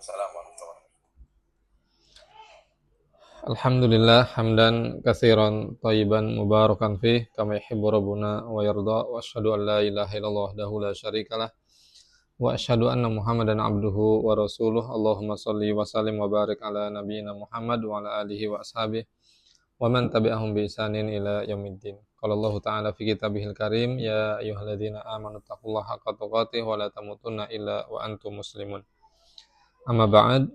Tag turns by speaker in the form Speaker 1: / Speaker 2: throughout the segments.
Speaker 1: Waalaikumsalam warahmatullahi wabarakatuh.
Speaker 2: Alhamdulillah hamdan katsiran thayyiban mubarakan fih kama yuhibbu rabbuna wa yarda wa asyhadu an la ilaha illallah wahdahu la syarikalah wa asyhadu anna Muhammadan abduhu wa rasuluh. Allahumma shalli wa sallim wa barik ala nabiyyina Muhammad wa ala alihi wa ashabihi wa man tabi'ahum bi ihsanin ila yaumiddin. Qala Allah ta'ala fi kitabihil karim ya ayyuhalladzina amanu taqullaha haqqa tuqatih wa la tamutunna illa wa antum muslimun. Amma ba'd.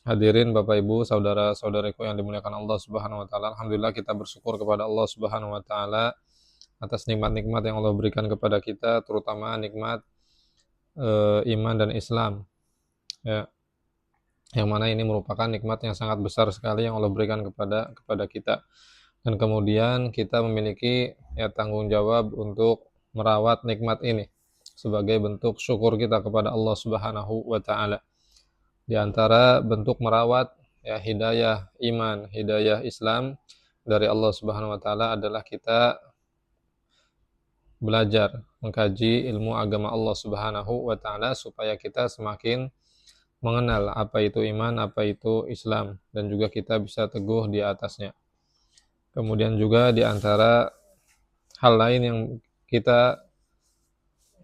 Speaker 2: Hadirin Bapak Ibu, saudara-saudariku yang dimuliakan Allah Subhanahu wa taala. Alhamdulillah kita bersyukur kepada Allah Subhanahu wa taala atas nikmat-nikmat yang Allah berikan kepada kita, terutama nikmat iman dan Islam. Ya. Yang mana ini merupakan nikmat yang sangat besar sekali yang Allah berikan kepada kita. Dan kemudian kita memiliki tanggung jawab untuk merawat nikmat ini sebagai bentuk syukur kita kepada Allah Subhanahu wa taala. Di antara bentuk merawat hidayah iman, hidayah Islam dari Allah Subhanahu wa taala adalah kita belajar, mengkaji ilmu agama Allah Subhanahu wa taala supaya kita semakin mengenal apa itu iman, apa itu Islam, dan juga kita bisa teguh di atasnya. Kemudian juga di antara hal lain yang kita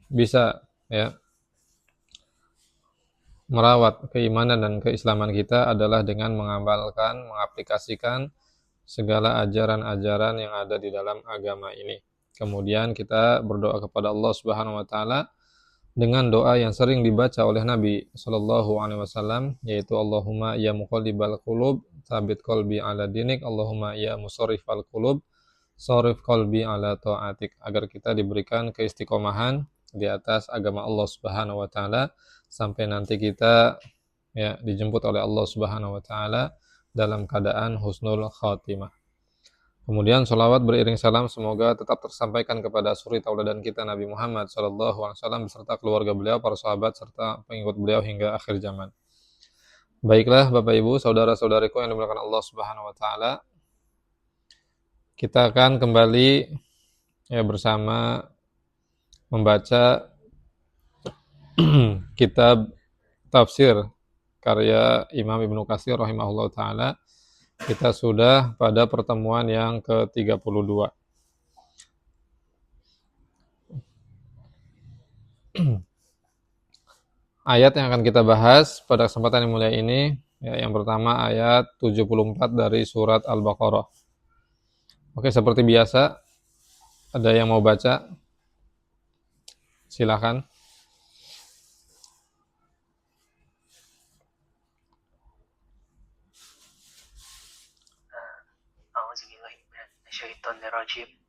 Speaker 2: bisa merawat keimanan dan keislaman kita adalah dengan mengamalkan, mengaplikasikan segala ajaran-ajaran yang ada di dalam agama ini. Kemudian kita berdoa kepada Allah Subhanahu wa taala dengan doa yang sering dibaca oleh Nabi sallallahu alaihi wasallam, yaitu Allahumma ya muqallibal qulub, tsabit qalbi ala dinik, Allahumma ya musarrifal qulub, sharif qalbi ala taatik, agar kita diberikan keistiqomahan di atas agama Allah Subhanahu wa taala sampai nanti kita dijemput oleh Allah Subhanahu wa taala dalam keadaan husnul khatimah. Kemudian sholawat beriring salam semoga tetap tersampaikan kepada suri tauladan kita Nabi Muhammad sallallahu alaihi wasallam beserta keluarga beliau, para sahabat serta pengikut beliau hingga akhir zaman. Baiklah Bapak Ibu, saudara-saudariku yang dimuliakan Allah Subhanahu wa taala. Kita akan kembali bersama membaca kitab tafsir karya Imam Ibnu Katsir rahimahullah ta'ala. Kita sudah pada pertemuan yang ke-32. Ayat yang akan kita bahas pada kesempatan yang mulia ini, yang pertama ayat 74 dari surat Al-Baqarah. Oke, seperti biasa, ada yang mau baca? Silakan.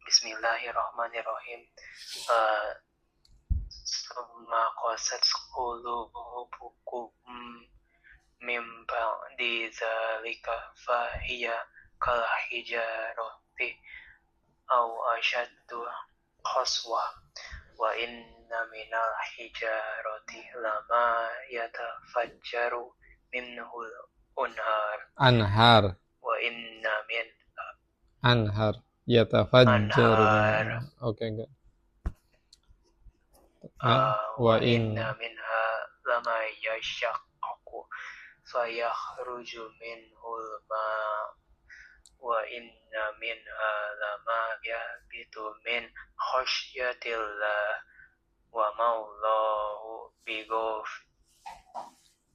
Speaker 3: Bismillahirrahmanirrahim. Summa qasat qulubukum min ba'di dzalika fahiya kal hijarati aw ashaddu qaswa wa inna minal hijarati lama yatafajjaru minhu
Speaker 2: anhar
Speaker 3: wa inna min
Speaker 2: anhar yatafajjaru. Oke, enggak.
Speaker 3: Wa inna minha lama yashaqqaqu fayakhruju minhul ma' wa inna minha lama yabitu min khasyatillah wa ma'allahu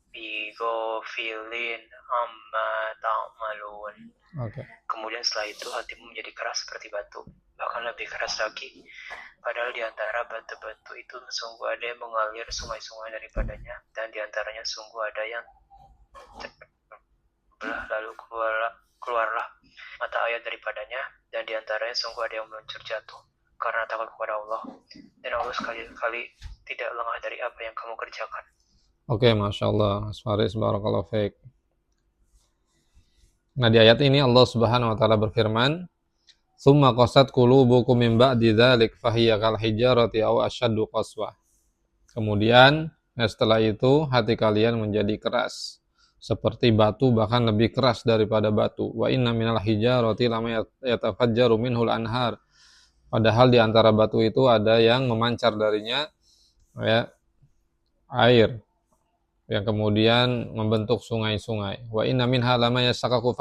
Speaker 3: bighafilin amma ta'malun. Kemudian setelah itu hatimu menjadi keras seperti batu, bahkan lebih keras lagi. Padahal di antara batu-batu itu sungguh ada yang mengalir sungai-sungai daripadanya, dan di antaranya sungguh ada yang terbelah lalu keluarlah mata air daripadanya, dan di antaranya sungguh ada yang meluncur jatuh karena takut kepada Allah, dan Allah sekali-kali tidak lengah dari apa yang kamu kerjakan.
Speaker 2: Oke, Masya Allah, Mas Faris, barakallahu fiik. Nah, di ayat ini Allah Subhanahu wa taala berfirman, "Tsumma qasat qulubukum min ba'di dzalik fahiya kal hijarati aw ashaddu qaswa." Kemudian setelah itu hati kalian menjadi keras seperti batu, bahkan lebih keras daripada batu. Wa inna minal hijarati lama yatafajjaru minhul anhar. Padahal di antara batu itu ada yang memancar darinya air. yang kemudian membentuk sungai-sungai. Wa inna minha lama yashaqqaqu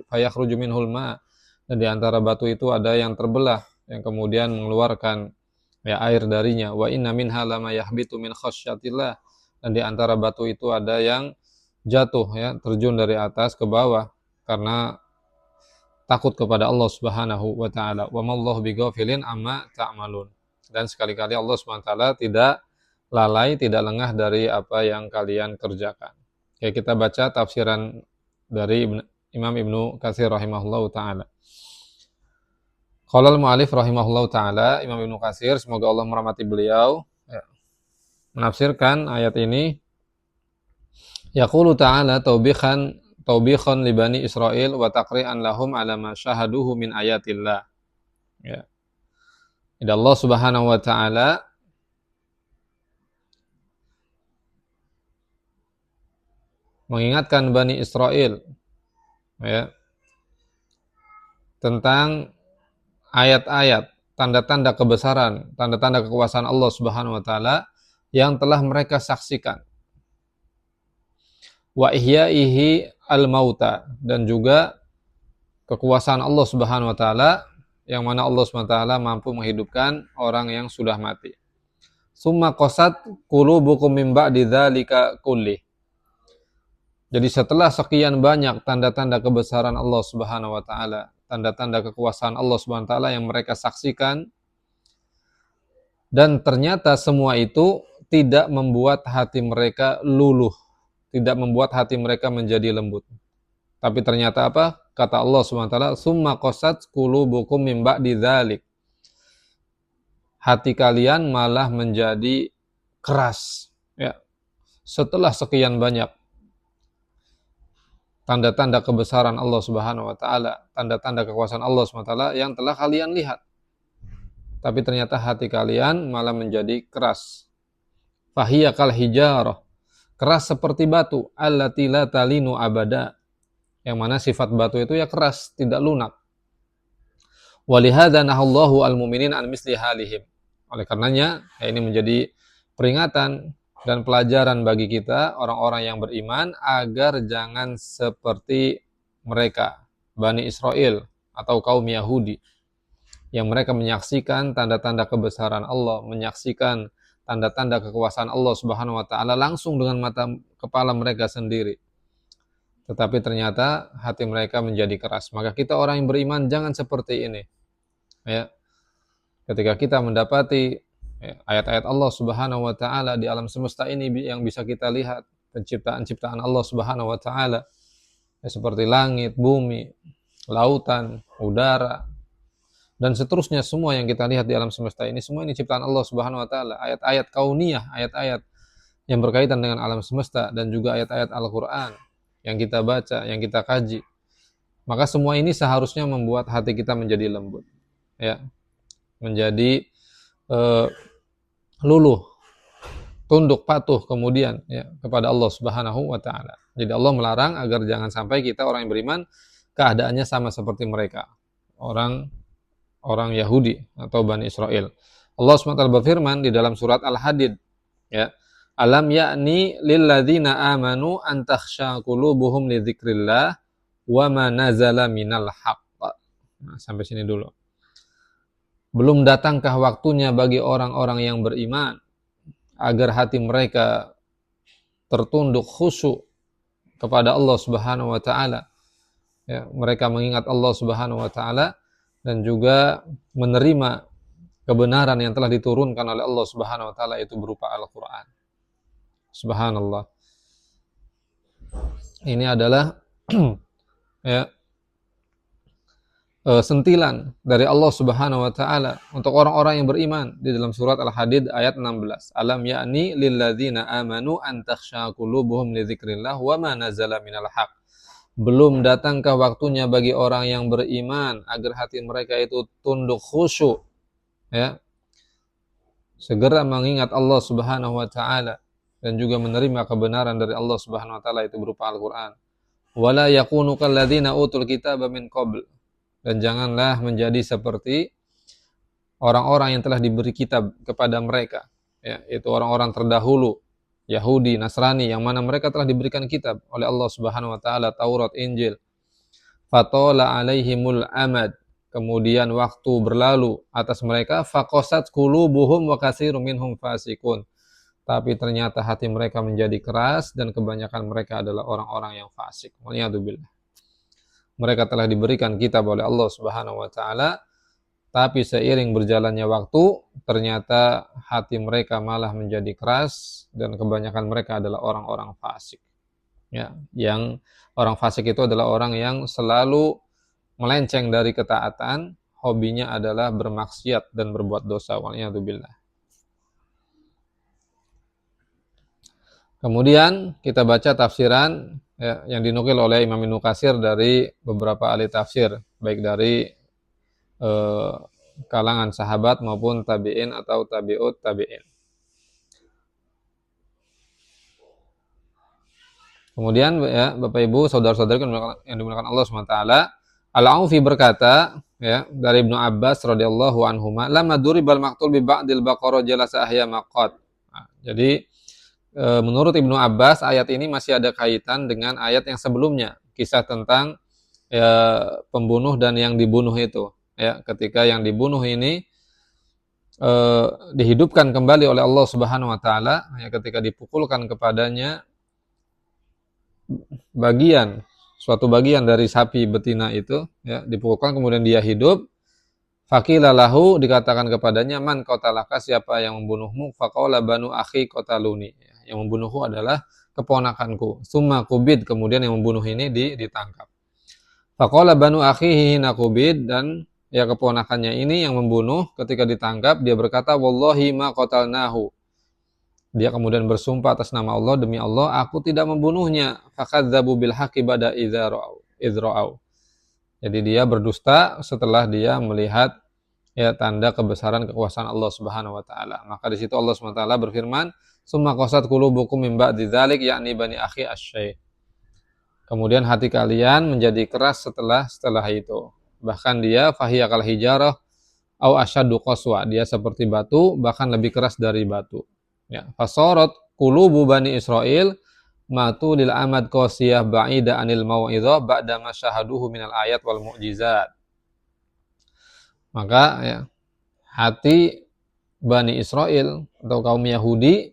Speaker 2: fayakhruju minhul ma. Dan di antara batu itu ada yang terbelah yang kemudian mengeluarkan air darinya. Wa inna minha lama yahbitu min khasyatillah. Dan di antara batu itu ada yang jatuh terjun dari atas ke bawah karena takut kepada Allah Subhanahu wa taala. Wa mallahu bighafilin amma ta'malun. Dan sekali-kali Allah Subhanahu wa taala tidak lalai, tidak lengah dari apa yang kalian kerjakan. Oke, kita baca tafsiran dari Imam Ibnu Katsir rahimahullahu taala. Qala al-mu'allif rahimahullahu taala, Imam Ibnu Katsir semoga Allah merahmati beliau, menafsirkan ayat ini, yaqulu ta'ala taubikhan li bani Israil wa taqri'an lahum ala ma syahaduhu min ayatillah. Ya. Allah Subhanahu wa taala mengingatkan Bani Israel tentang ayat-ayat, tanda-tanda kebesaran, tanda-tanda kekuasaan Allah Subhanahu wa taala yang telah mereka saksikan. Wa ihyaihi al-mauta, dan juga kekuasaan Allah Subhanahu wa taala yang mana Allah Subhanahu wa taala mampu menghidupkan orang yang sudah mati. Summa qasat qulubukum min ba'di dzalika kullih. Jadi setelah sekian banyak tanda-tanda kebesaran Allah Subhanahu wa taala, tanda-tanda kekuasaan Allah Subhanahu wa taala yang mereka saksikan, dan ternyata semua itu tidak membuat hati mereka luluh, tidak membuat hati mereka menjadi lembut. Tapi ternyata apa? Kata Allah Subhanahu wa taala, "Summa qasat qulubukum min ba'di dzalik." Hati kalian malah menjadi keras, setelah sekian banyak tanda-tanda kebesaran Allah Subhanahu wa taala, tanda-tanda kekuasaan Allah Subhanahu wa taala yang telah kalian lihat. Tapi ternyata hati kalian malah menjadi keras. Fahiya kal hijarah, keras seperti batu, allati la talinu abada. Yang mana sifat batu itu keras, tidak lunak. Walihadza nahallahu al-mu'minin an misli halihim. Oleh karenanya, ini menjadi peringatan dan pelajaran bagi kita, orang-orang yang beriman, agar jangan seperti mereka, Bani Israel atau kaum Yahudi, yang mereka menyaksikan tanda-tanda kebesaran Allah, menyaksikan tanda-tanda kekuasaan Allah Subhanahu wa taala langsung dengan mata kepala mereka sendiri. Tetapi ternyata hati mereka menjadi keras. Maka kita orang yang beriman jangan seperti ini. Ketika kita mendapati ayat-ayat Allah Subhanahu wa taala di alam semesta ini yang bisa kita lihat, penciptaan-ciptaan Allah Subhanahu wa taala, seperti langit, bumi, lautan, udara, dan seterusnya, semua yang kita lihat di alam semesta ini, semua ini ciptaan Allah Subhanahu wa taala, ayat-ayat kauniyah, ayat-ayat yang berkaitan dengan alam semesta, dan juga ayat-ayat Al-Qur'an yang kita baca, yang kita kaji. Maka semua ini seharusnya membuat hati kita menjadi lembut, menjadi luluh, tunduk patuh kemudian kepada Allah Subhanahu wa taala. Jadi Allah melarang agar jangan sampai kita orang yang beriman keadaannya sama seperti mereka, orang Yahudi atau Bani Israel. Allah SWT berfirman di dalam surat Al-Hadid, alam ya'ni lilladzina amanu an takhsha qulubuhum li dzikrillah wa ma nazala minal haqq. Sampai sini dulu. Belum datangkah waktunya bagi orang-orang yang beriman agar hati mereka tertunduk khusyuk kepada Allah Subhanahu wa taala. Mereka mengingat Allah Subhanahu wa taala dan juga menerima kebenaran yang telah diturunkan oleh Allah Subhanahu wa taala, itu berupa Al-Qur'an. Subhanallah. Ini adalah sentilan dari Allah Subhanahu wa taala untuk orang-orang yang beriman di dalam surat Al-Hadid ayat 16. Alam ya'ni lilladzina amanu an takhsha qulubuhum li dzikrillah wa ma nazala minal haqq. Belum datangkah waktunya bagi orang yang beriman agar hati mereka itu tunduk khusyuk, segera mengingat Allah Subhanahu wa taala dan juga menerima kebenaran dari Allah Subhanahu wa taala, itu berupa Al-Qur'an. Wala yakunu kalladzina utul kitaba min qabl. Dan janganlah menjadi seperti orang-orang yang telah diberi kitab kepada mereka, yaitu orang-orang terdahulu, Yahudi, Nasrani, yang mana mereka telah diberikan kitab oleh Allah Subhanahu wa taala, Taurat, Injil. Fatola alaihimul amad, kemudian waktu berlalu atas mereka, faqasat qulubuhum wa katsirun minhum fasikun. Tapi ternyata hati mereka menjadi keras dan kebanyakan mereka adalah orang-orang yang fasik. Waliyadzubillah. Mereka telah diberikan kitab oleh Allah Subhanahu wa taala, tapi seiring berjalannya waktu, ternyata hati mereka malah menjadi keras dan kebanyakan mereka adalah orang-orang fasik. Ya, yang orang fasik itu adalah orang yang selalu melenceng dari ketaatan, hobinya adalah bermaksiat dan berbuat dosa. Waliyadzubillah. Kemudian kita baca tafsiran ya, yang dinukil oleh Imam Ibnu Katsir dari beberapa ahli tafsir, baik dari kalangan sahabat maupun tabi'in atau tabi'ut tabi'in. Kemudian ya, Bapak Ibu, saudara-saudari yang dimuliakan Allah SWT, Al-Aufi berkata ya, dari Ibnu Abbas radhiyallahu anhuma, lamma duribal maqtul bi ba'dil baqarah jalasa ahya maqat. Nah, jadi menurut Ibnu Abbas ayat ini masih ada kaitan dengan ayat yang sebelumnya, kisah tentang ya, pembunuh dan yang dibunuh itu. Ya, ketika yang dibunuh ini dihidupkan kembali oleh Allah Subhanahu wa taala, ya, ketika dipukulkan kepadanya suatu bagian dari sapi betina itu, ya, dipukulkan kemudian dia hidup. Faqila lahu, dikatakan kepadanya, man qatalaka, siapa yang membunuhmu? Faqala banu akhi qataluni, yang membunuhku adalah keponakanku. Summa qubid, kemudian yang membunuh ini ditangkap. Faqala banu akhihi hina qubid, dan ya keponakannya ini yang membunuh ketika ditangkap dia berkata, wallahi ma qatalnahu. Dia kemudian bersumpah atas nama Allah, demi Allah aku tidak membunuhnya. Fakadzabu bil haqqi ba'da idzra'au. Jadi dia berdusta setelah dia melihat ya tanda kebesaran kekuasaan Allah Subhanahu wa taala. Maka di situ Allah Subhanahu wa taala berfirman, "Summa qasat qulubukum min ba'di dzalik yakni bani akhi asy-syai." Kemudian hati kalian menjadi keras setelah itu. Bahkan dia fahiya kal hijarah au asyaddu qaswa. Dia seperti batu, bahkan lebih keras dari batu. Ya, fasarat qulubu bani Israil matu lil amad qasiyah ba'ida anil mau'izah ba'da ma syahaduhu minal ayat wal mu'jizat. Maka ya, hati Bani Israel atau kaum Yahudi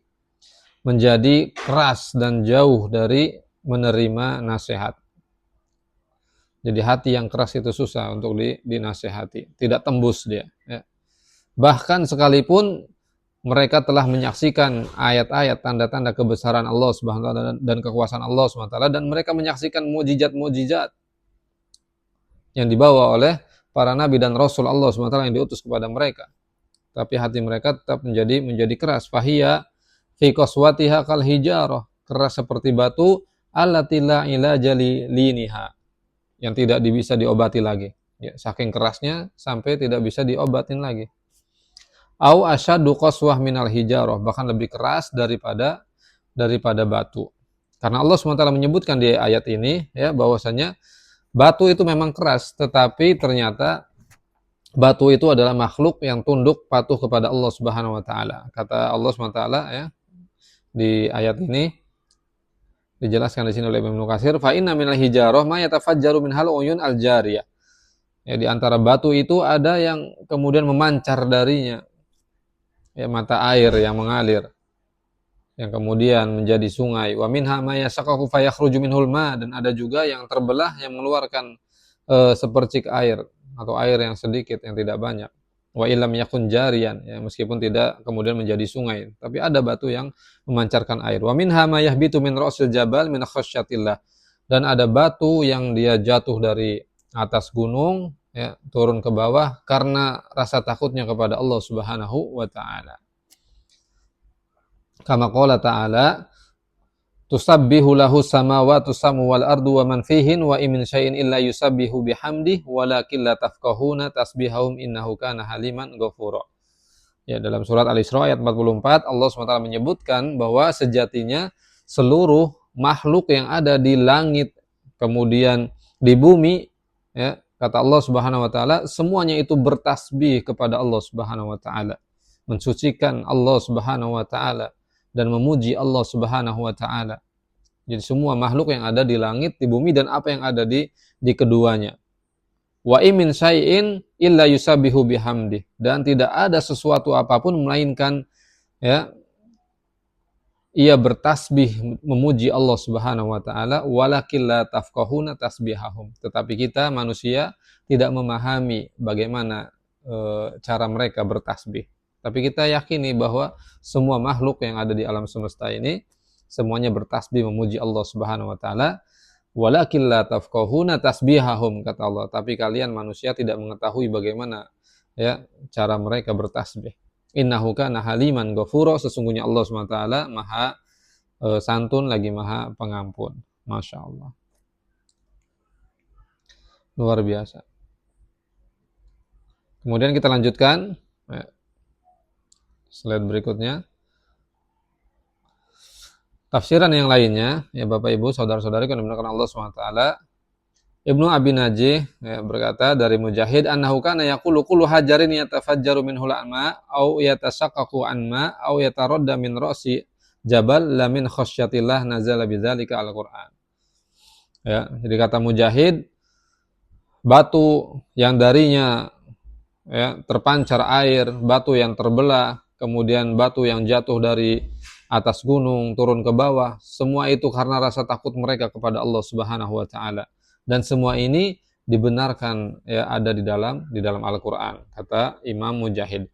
Speaker 2: menjadi keras dan jauh dari menerima nasihat. Jadi hati yang keras itu susah untuk dinasehati, tidak tembus dia. Ya. Bahkan sekalipun mereka telah menyaksikan ayat-ayat tanda-tanda kebesaran Allah Subhanahu wa taala dan kekuasaan Allah Subhanahu wa taala, dan mereka menyaksikan mukjizat-mukjizat yang dibawa oleh para nabi dan rasul Allah Subhanahu wa taala yang diutus kepada mereka. Tapi hati mereka tetap menjadi keras. Fahiya fi qaswatiha kal hijarah, keras seperti batu, allati la ilaja liniha, yang tidak bisa diobati lagi. Ya, saking kerasnya sampai tidak bisa diobatin lagi. Au asyaddu qaswah minal hijarah, bahkan lebih keras daripada batu. Karena Allah SWT menyebutkan di ayat ini ya bahwasanya batu itu memang keras, tetapi ternyata batu itu adalah makhluk yang tunduk patuh kepada Allah Subhanahu wa taala. Kata Allah Subhanahu wa taala ya di ayat ini dijelaskan di sini oleh Ibnu Katsir, fa inna minal hijarah ma yatafajjaru minhal uyun al jariyah. Ya, di antara batu itu ada yang kemudian memancar darinya ya mata air yang mengalir, yang kemudian menjadi sungai. Wa minha ma yasaqaqu fayakhruju minhul ma, dan ada juga yang terbelah yang mengeluarkan sepercik air atau air yang sedikit, yang tidak banyak. Wa illam yakun jariyan, ya, meskipun tidak kemudian menjadi sungai, tapi ada batu yang memancarkan air. Wa minha ma yahbitu min ra'sil jabal min khasyatillah, dan ada batu yang dia jatuh dari atas gunung ya, turun ke bawah karena rasa takutnya kepada Allah Subhanahu wa taala. Kama qala ta'ala, tusabbihu lahu samawati samu wal ardu wa man fihin wa in min syai'in illa yusabbihu bihamdihi walakin la tafqahuna tasbihahum innahu kana haliman ghafura. Ya, dalam surat Al-Isra ayat 44 Allah SWT menyebutkan bahwa sejatinya seluruh makhluk yang ada di langit kemudian di bumi ya, kata Allah Subhanahu wa taala, semuanya itu bertasbih kepada Allah Subhanahu wa taala, mensucikan Allah Subhanahu wa taala dan memuji Allah Subhanahu wa taala. Jadi semua makhluk yang ada di langit, di bumi, dan apa yang ada di keduanya. Wa min syai'in illa yusabbihu bihamdi, dan tidak ada sesuatu apapun melainkan ya ia bertasbih memuji Allah Subhanahu wa taala, walakin la tafqahuna tasbihahum. Tetapi kita manusia tidak memahami bagaimana cara mereka bertasbih. Tapi kita yakini bahwa semua makhluk yang ada di alam semesta ini semuanya bertasbih memuji Allah Subhanahu wa taala, walakin la tafqahuna tasbihahum, kata Allah. Tapi kalian manusia tidak mengetahui bagaimana ya cara mereka bertasbih. Innahu kana haliman ghafura, sesungguhnya Allah SWT maha santun lagi maha pengampun. Masya Allah, luar biasa. Kemudian kita lanjutkan slide berikutnya, tafsiran yang lainnya ya Bapak Ibu saudara-saudari yang dimuliakan Allah SWT. Ibnu Abi Najih berkata dari Mujahid, annahu kana yaqulu kullu hajarin yatafajjaru minhu al-ma aw yatasaqqaqu anma aw yataradda min ra'si jabal la min khasyatillah nazala bidzalika al-Qur'an. Ya, jadi kata Mujahid, batu yang darinya ya terpancar air, batu yang terbelah, kemudian batu yang jatuh dari atas gunung turun ke bawah, semua itu karena rasa takut mereka kepada Allah Subhanahu wa taala. Dan semua ini dibenarkan ya ada di dalam Al-Qur'an, kata Imam Mujahid.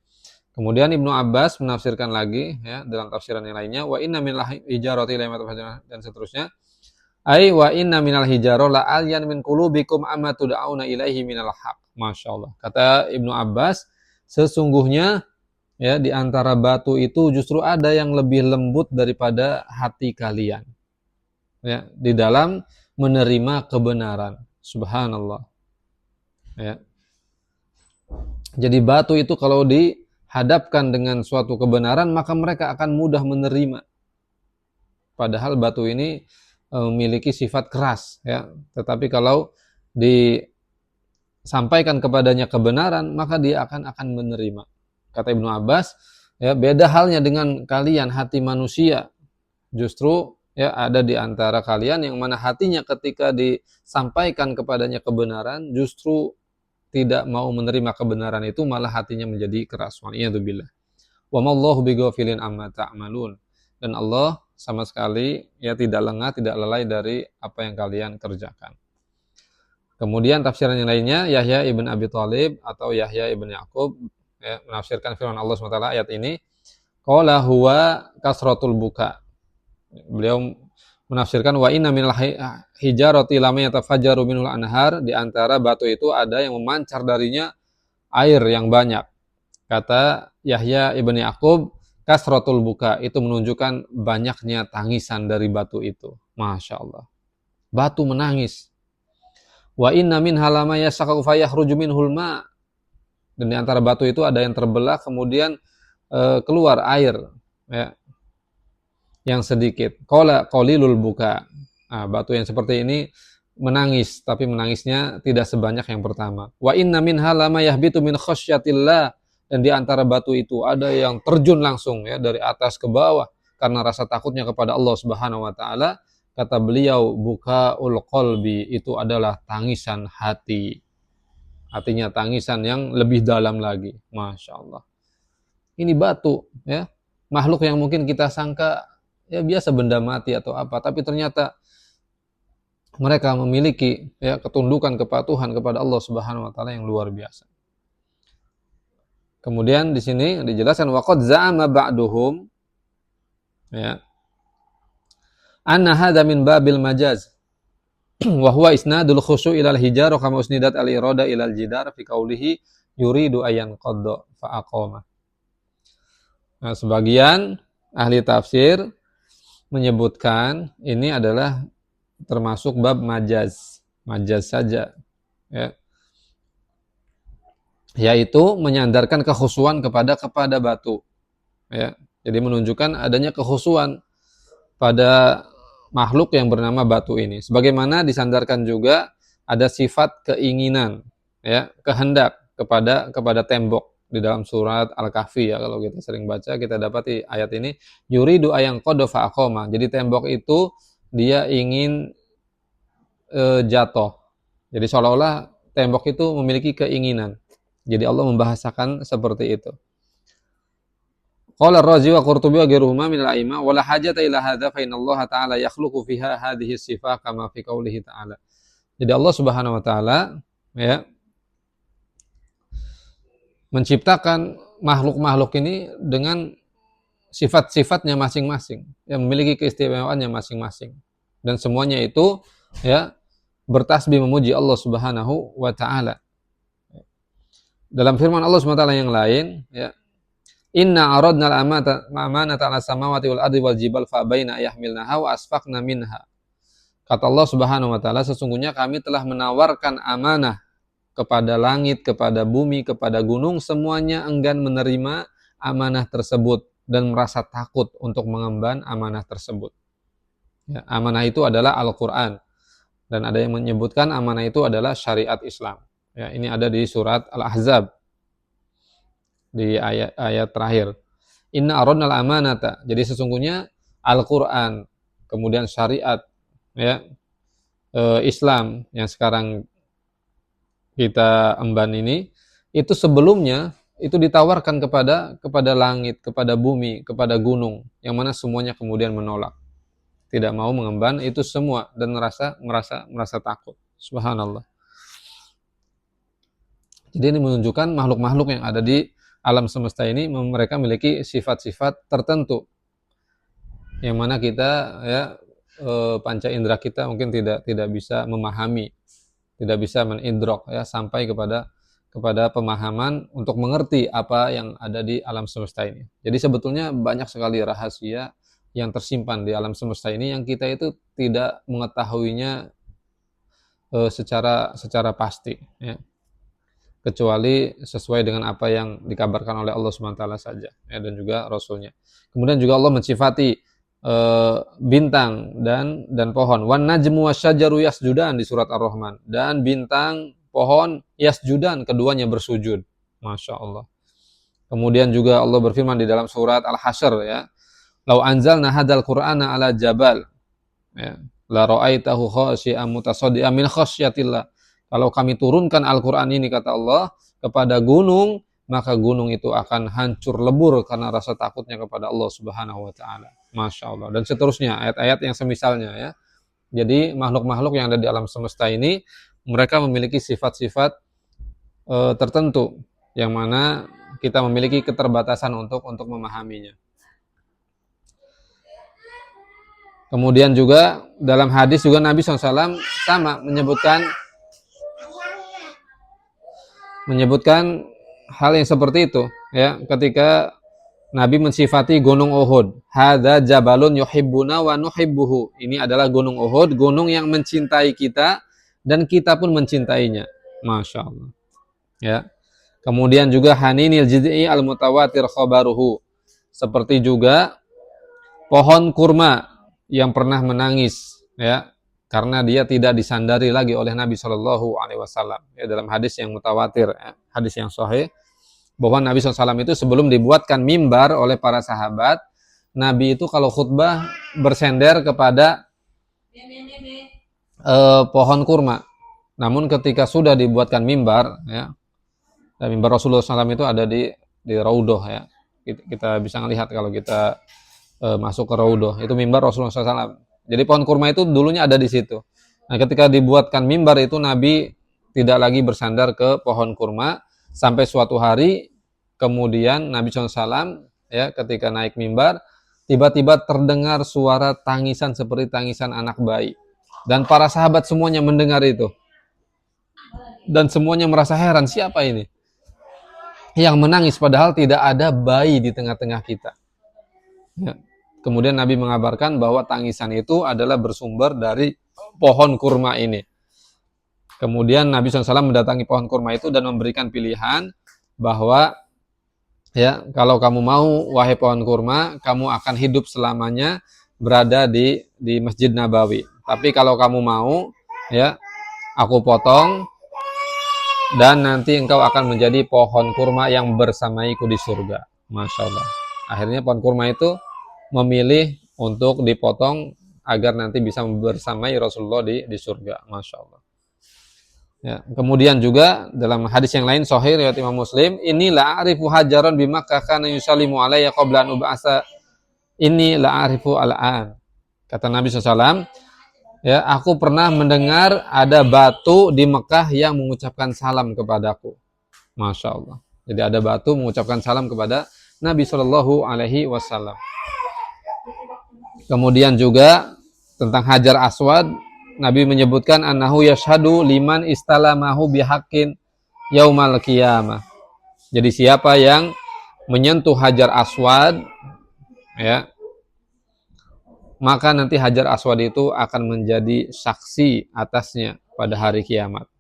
Speaker 2: Kemudian Ibnu Abbas menafsirkan lagi ya dalam tafsiran yang lainnya, wa inna minal hijarati la yatafajjaruna, dan seterusnya. Ai wa inna minal hijarah la alyan min qulubikum amma tud'auna ilaihi minal haq. Masyaallah. Kata Ibnu Abbas, sesungguhnya ya di antara batu itu justru ada yang lebih lembut daripada hati kalian. Ya, di dalam menerima kebenaran. Subhanallah. Ya. Jadi batu itu kalau dihadapkan dengan suatu kebenaran, maka mereka akan mudah menerima. Padahal batu ini memiliki sifat keras, ya. Tetapi kalau disampaikan kepadanya kebenaran, maka dia akan menerima. Kata Ibnu Abbas, ya, beda halnya dengan kalian, hati manusia. Justru ya ada di antara kalian yang mana hatinya ketika disampaikan kepadanya kebenaran justru tidak mau menerima kebenaran itu, malah hatinya menjadi keras. Wa'iyadzubillah. Wa mallahu bighafilin amma ta'malun. Dan Allah sama sekali ya tidak lengah, tidak lalai dari apa yang kalian kerjakan. Kemudian tafsiran yang lainnya, Yahya ibn Abi Thalib atau Yahya ibn Ya'qub ya, menafsirkan firman Allah SWT ayat ini, qala huwa kasratul buka. Beliau menafsirkan wa inna minal hijarati lam yatafajjaru minhul anhar, di antara batu itu ada yang memancar darinya air yang banyak. Kata Yahya ibn Ya'qub, kasratul buka itu menunjukkan banyaknya tangisan dari batu itu. Masya Allah, batu menangis. Wa inna min halama yasaqu fayakhruju minhul ma, dan di antara batu itu ada yang terbelah kemudian keluar air ya yang sedikit. Qala qalilul buka. Nah, batu yang seperti ini menangis, tapi menangisnya tidak sebanyak yang pertama. Wa inna minha lama yahbitu min khasyatillah, dan di antara batu itu ada yang terjun langsung ya dari atas ke bawah karena rasa takutnya kepada Allah Subhanahu wa taala. Kata beliau, bukaul qalbi, itu adalah tangisan hati. Artinya tangisan yang lebih dalam lagi. Masya Allah. Ini batu ya, makhluk yang mungkin kita sangka ya biasa benda mati atau apa, tapi ternyata mereka memiliki ya ketundukan, kepatuhan kepada Allah Subhanahu wa taala yang luar biasa. Kemudian di sini dijelaskan waqad za'ama ba'duhum ya anna hadza min babil majaz wa huwa isnadul khusyu' ila al-hijarah kama usnidat al-irada ila al-jidar fi qawlihi yuridu ayan qadda fa aqama. Nah, sebagian ahli tafsir menyebutkan ini adalah termasuk bab majaz saja ya, yaitu menyandarkan kekhusyuan kepada batu ya. Jadi menunjukkan adanya kekhusyuan pada makhluk yang bernama batu ini, sebagaimana disandarkan juga ada sifat keinginan ya, kehendak kepada tembok di dalam surat Al-Kahfi ya, kalau kita sering baca kita dapati ayat ini, yuridu ayang qadha fa aqama. Jadi tembok itu dia ingin jatuh. Jadi seolah-olah tembok itu memiliki keinginan. Jadi Allah membahasakan seperti itu. Qala Ar-Razi wa Qurtubi wa ghairuhuma min al-a'imah wa la hajata ila hadza fa inna Allah ta'ala yakhluqu fiha hadhihi sifah kama fi qoulihi ta'ala. Jadi Allah Subhanahu wa taala ya menciptakan makhluk-makhluk ini dengan sifat-sifatnya masing-masing, yang memiliki keistimewaannya masing-masing. Dan semuanya itu ya bertasbih memuji Allah Subhanahu wa taala. Dalam firman Allah Subhanahu wa taala yang lain ya, inna aradna al-amanata 'ala samawati wal ardi wal jibal fa baina yahmilnaha wa asfaqna minha. Kata Allah Subhanahu wa taala, sesungguhnya kami telah menawarkan amanah kepada langit, kepada bumi, kepada gunung, semuanya enggan menerima amanah tersebut dan merasa takut untuk mengemban amanah tersebut. Ya, amanah itu adalah Al-Quran. Dan ada yang menyebutkan amanah itu adalah syariat Islam. Ya, ini ada di surat Al-Ahzab di ayat terakhir. Inna aradnal amanata. Jadi sesungguhnya Al-Quran, kemudian syariat ya, Islam yang sekarang kita emban ini, itu sebelumnya itu ditawarkan kepada langit, kepada bumi, kepada gunung, yang mana semuanya kemudian menolak, tidak mau mengemban itu semua dan merasa takut. Subhanallah. Jadi ini menunjukkan makhluk-makhluk yang ada di alam semesta ini mereka memiliki sifat-sifat tertentu yang mana kita ya panca indera kita mungkin tidak bisa memahami, tidak bisa menidrok ya sampai kepada pemahaman untuk mengerti apa yang ada di alam semesta ini. Jadi sebetulnya banyak sekali rahasia yang tersimpan di alam semesta ini yang kita itu tidak mengetahuinya secara pasti ya. Kecuali sesuai dengan apa yang dikabarkan oleh Allah Subhanahu wa taala saja ya, dan juga Rasulnya. Kemudian juga Allah mensifati bintang dan pohon. Wan najmu wasyajaru yasjudan di surat Ar-Rahman. Dan bintang, pohon yasjudan, keduanya bersujud. Masya Allah. Kemudian juga Allah berfirman di dalam surat Al-Hasyr ya, lau anzalna hadzal qur'ana ala jabal ya, la ra'aitahu khashi'an mutasaddian min khasyatillah. Kalau kami turunkan Al-Quran ini, kata Allah, kepada gunung, maka gunung itu akan hancur lebur karena rasa takutnya kepada Allah Subhanahu wa taala. Masya Allah. Dan seterusnya, ayat-ayat yang semisalnya ya. Jadi makhluk-makhluk yang ada di alam semesta ini, mereka memiliki sifat-sifat tertentu, yang mana kita memiliki keterbatasan untuk memahaminya. Kemudian juga dalam hadis juga Nabi SAW sama menyebutkan hal yang seperti itu ya, ketika Nabi mensifati gunung Uhud, hadza jabalun yuhibbuna wa nuhibbuhu. Ini adalah gunung Uhud, gunung yang mencintai kita dan kita pun mencintainya. Masya Allah ya. Kemudian juga haninil jid'i al mutawatir khabaruhu, seperti juga pohon kurma yang pernah menangis ya, karena dia tidak disandari lagi oleh Nabi Shallallahu Alaihi Wasallam. Ya, dalam hadis yang mutawatir, ya, hadis yang sahih, bahwa Nabi SAW itu sebelum dibuatkan mimbar oleh para sahabat, Nabi itu kalau khutbah bersender kepada pohon kurma. Namun ketika sudah dibuatkan mimbar, ya, mimbar Rasulullah SAW itu ada di Raudhah ya. Kita bisa melihat kalau kita masuk ke Raudhah, itu mimbar Rasulullah SAW. Jadi pohon kurma itu dulunya ada di situ. Nah, ketika dibuatkan mimbar itu Nabi tidak lagi bersandar ke pohon kurma sampai suatu hari kemudian Nabi SAW ya ketika naik mimbar tiba-tiba terdengar suara tangisan seperti tangisan anak bayi. Dan para sahabat semuanya mendengar itu. Dan semuanya merasa heran, siapa ini yang menangis padahal tidak ada bayi di tengah-tengah kita. Ya. Kemudian Nabi mengabarkan bahwa tangisan itu adalah bersumber dari pohon kurma ini. Kemudian Nabi SAW mendatangi pohon kurma itu dan memberikan pilihan bahwa ya, kalau kamu mau wahai pohon kurma, kamu akan hidup selamanya berada di Masjid Nabawi. Tapi kalau kamu mau ya, aku potong dan nanti engkau akan menjadi pohon kurma yang bersamaiku di surga. Masya Allah. Akhirnya pohon kurma itu memilih untuk dipotong agar nanti bisa bersamai Rasulullah di surga. Masya Allah. Ya, kemudian juga dalam hadis yang lain sahih riwayat Imam Muslim, inilah arifu hajaran bi Makkah kana yusallimu alayya qabla an ub'asa. Ini la arifu al-an. Kata Nabi SAW, ya, aku pernah mendengar ada batu di Mekah yang mengucapkan salam kepadaku. Masya Allah. Jadi ada batu mengucapkan salam kepada Nabi Shallallahu Alaihi Wasallam. Kemudian juga tentang Hajar Aswad, Nabi menyebutkan annahu yashhadu liman istalamahu bihaqqin yaumal qiyamah. Jadi siapa yang menyentuh Hajar Aswad, ya, maka nanti Hajar Aswad itu akan menjadi saksi atasnya pada hari kiamat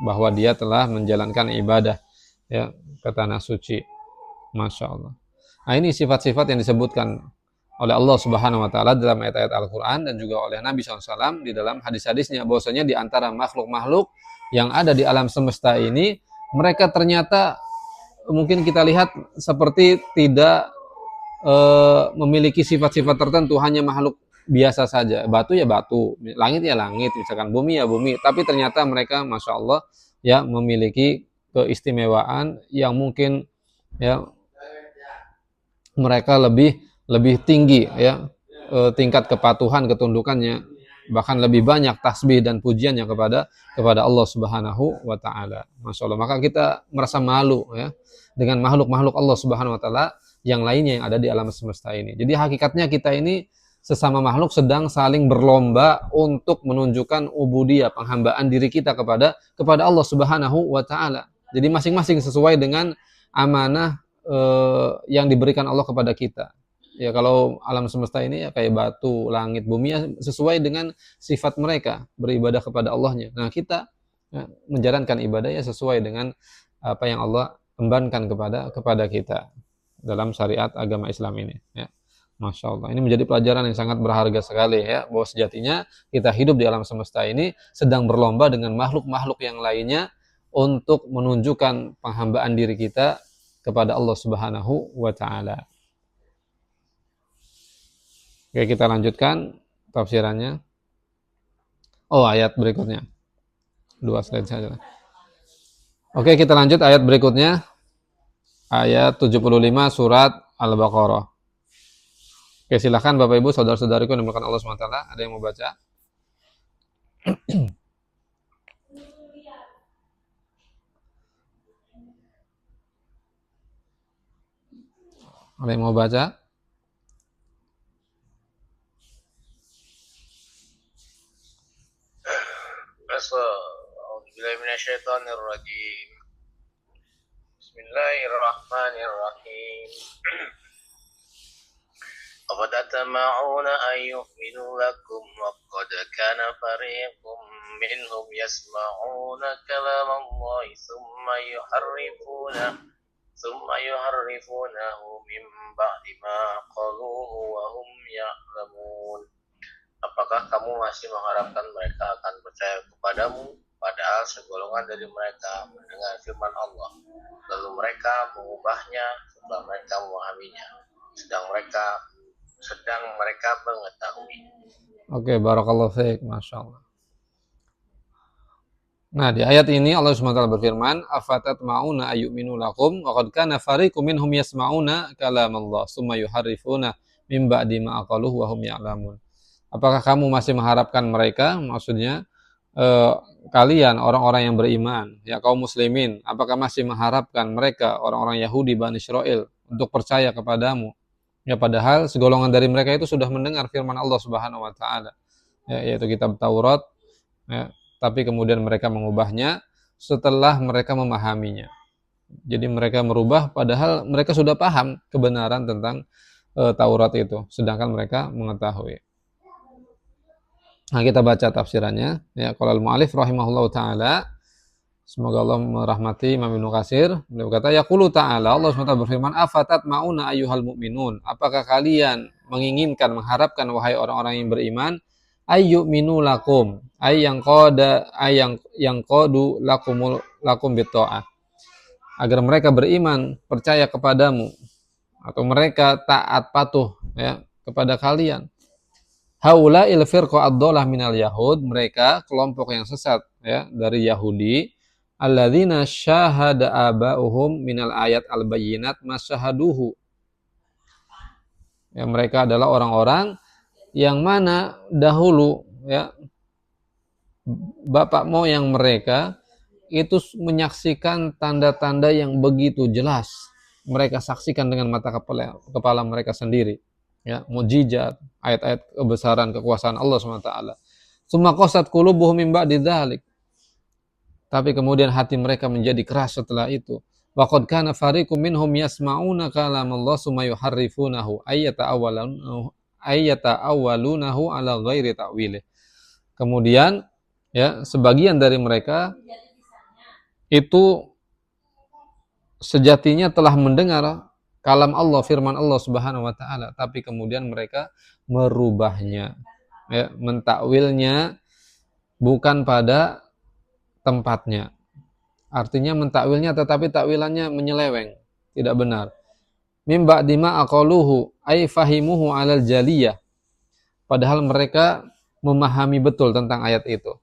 Speaker 2: bahwa dia telah menjalankan ibadah, ya, ke tanah suci. Masya Allah. Nah, ini sifat-sifat yang disebutkan oleh Allah Subhanahu wa taala dalam ayat-ayat Al-Qur'an dan juga oleh Nabi SAW di dalam hadis-hadisnya, bahwasanya di antara makhluk-makhluk yang ada di alam semesta ini, mereka ternyata mungkin kita lihat seperti tidak memiliki sifat-sifat tertentu, hanya makhluk biasa saja. Batu ya batu, langit ya langit, misalkan bumi ya bumi, tapi ternyata mereka Masya Allah ya memiliki keistimewaan yang mungkin ya mereka lebih tinggi, ya, tingkat kepatuhan, ketundukannya, bahkan lebih banyak tasbih dan pujiannya kepada Allah Subhanahu wa taala. Masya Allah. Maka kita merasa malu, ya, dengan makhluk-makhluk Allah Subhanahu wa taala yang lainnya yang ada di alam semesta ini. Jadi hakikatnya kita ini sesama makhluk sedang saling berlomba untuk menunjukkan ubudiyah, penghambaan diri kita kepada Allah Subhanahu wa taala. Jadi masing-masing sesuai dengan amanah yang diberikan Allah kepada kita. Ya, kalau alam semesta ini ya kayak batu, langit, bumi, ya sesuai dengan sifat mereka beribadah kepada Allahnya. Nah, kita ya, menjalankan ibadah ya sesuai dengan apa yang Allah embankan kepada kita dalam syariat agama Islam ini, ya. Masya Allah. Ini menjadi pelajaran yang sangat berharga sekali, ya, bahwa sejatinya kita hidup di alam semesta ini sedang berlomba dengan makhluk-makhluk yang lainnya untuk menunjukkan penghambaan diri kita kepada Allah Subhanahu wa taala. Oke, kita lanjutkan tafsirannya. Oh, ayat berikutnya. 2 slide saja. Oke, kita lanjut ayat berikutnya. Ayat 75 surat Al-Baqarah. Oke, silakan Bapak Ibu, saudara-saudariku yang dimuliakan Allah SWT. Ada yang mau baca? Ada yang mau baca?
Speaker 3: Bismillahirrahmanirrahim. أَفَتَطْمَعُونَ أَن يُؤْمِنُوا لَكُمْ وَقَدْ كَانَ فَرِيقٌ مِّنْهُمْ يَسْمَعُونَ كَلَامَ اللَّهِ ثُمَّ يُحَرِّفُونَهُ مِنْ بَعْدِ مَا قَالُوهُ وَهُمْ يَعْلَمُونَ. Apakah kamu masih mengharapkan mereka akan percaya kepadamu, padahal segolongan dari mereka mendengar firman Allah, lalu mereka mengubahnya setelah mereka memahaminya, sedang mereka mengetahui.
Speaker 2: Oke, barakallahu fiik, Masya Allah. Nah, di ayat ini Allah SWT berfirman, afatatma'una ayyuminu lakum wa qad kana fariqum minhum yasma'una kalamallah summa yuharrifuna min ba'di ma aqaluhu wa hum ya'lamun. Apakah kamu masih mengharapkan mereka, maksudnya kalian orang-orang yang beriman, ya kaum muslimin, apakah masih mengharapkan mereka orang-orang Yahudi Bani Israel untuk percaya kepadamu? Ya, padahal segolongan dari mereka itu sudah mendengar firman Allah Subhanahu wa taala, ya, yaitu kitab Taurat, ya, tapi kemudian mereka mengubahnya setelah mereka memahaminya. Jadi mereka merubah padahal mereka sudah paham kebenaran tentang Taurat itu, sedangkan mereka mengetahui. Nah, kita baca tafsirannya, ya. Qala al-mu'allif rahimahullahu taala, semoga Allah merahmati Imam Ibnu Katsir. Beliau berkata, yaqulu ta'ala, Allah SWT berfirman, afatatma'una ayyuhal mu'minun, apakah kalian menginginkan, mengharapkan wahai orang-orang yang beriman, ayyuminu lakum yang qadu lakum bitta'ah, agar mereka beriman percaya kepadamu atau mereka taat patuh ya kepada kalian. Haula'il firqa ad-dhalah minal yahud, mereka kelompok yang sesat ya dari Yahudi, alladzina syahada aba'uhum minal ayat al-bayyinat masyahaduhu. Ya, mereka adalah orang-orang yang mana dahulu ya bapak moyang mereka itu menyaksikan tanda-tanda yang begitu jelas. Mereka saksikan dengan mata kepala mereka sendiri. Ya, mukjizat, ayat-ayat kebesaran kekuasaan Allah SWT. Summa qasat qulubuhum min ba'di dzalik. Tapi kemudian hati mereka menjadi keras setelah itu. Wa qad kana fariqum minhum yasma'una kalamullah summa yuharrifunahu ayyata'awwalunahu ala ghairi ta'wilih. Kemudian ya, sebagian dari mereka itu sejatinya telah mendengar kalam Allah, firman Allah Subhanahu wa taala, tapi kemudian mereka merubahnya, ya, mentakwilnya bukan pada tempatnya. Artinya mentakwilnya tetapi takwilannya menyeleweng, tidak benar. Mim ba'di ma aqaluhu ay fahimuhu 'alal jaliyah. Padahal mereka memahami betul tentang ayat itu.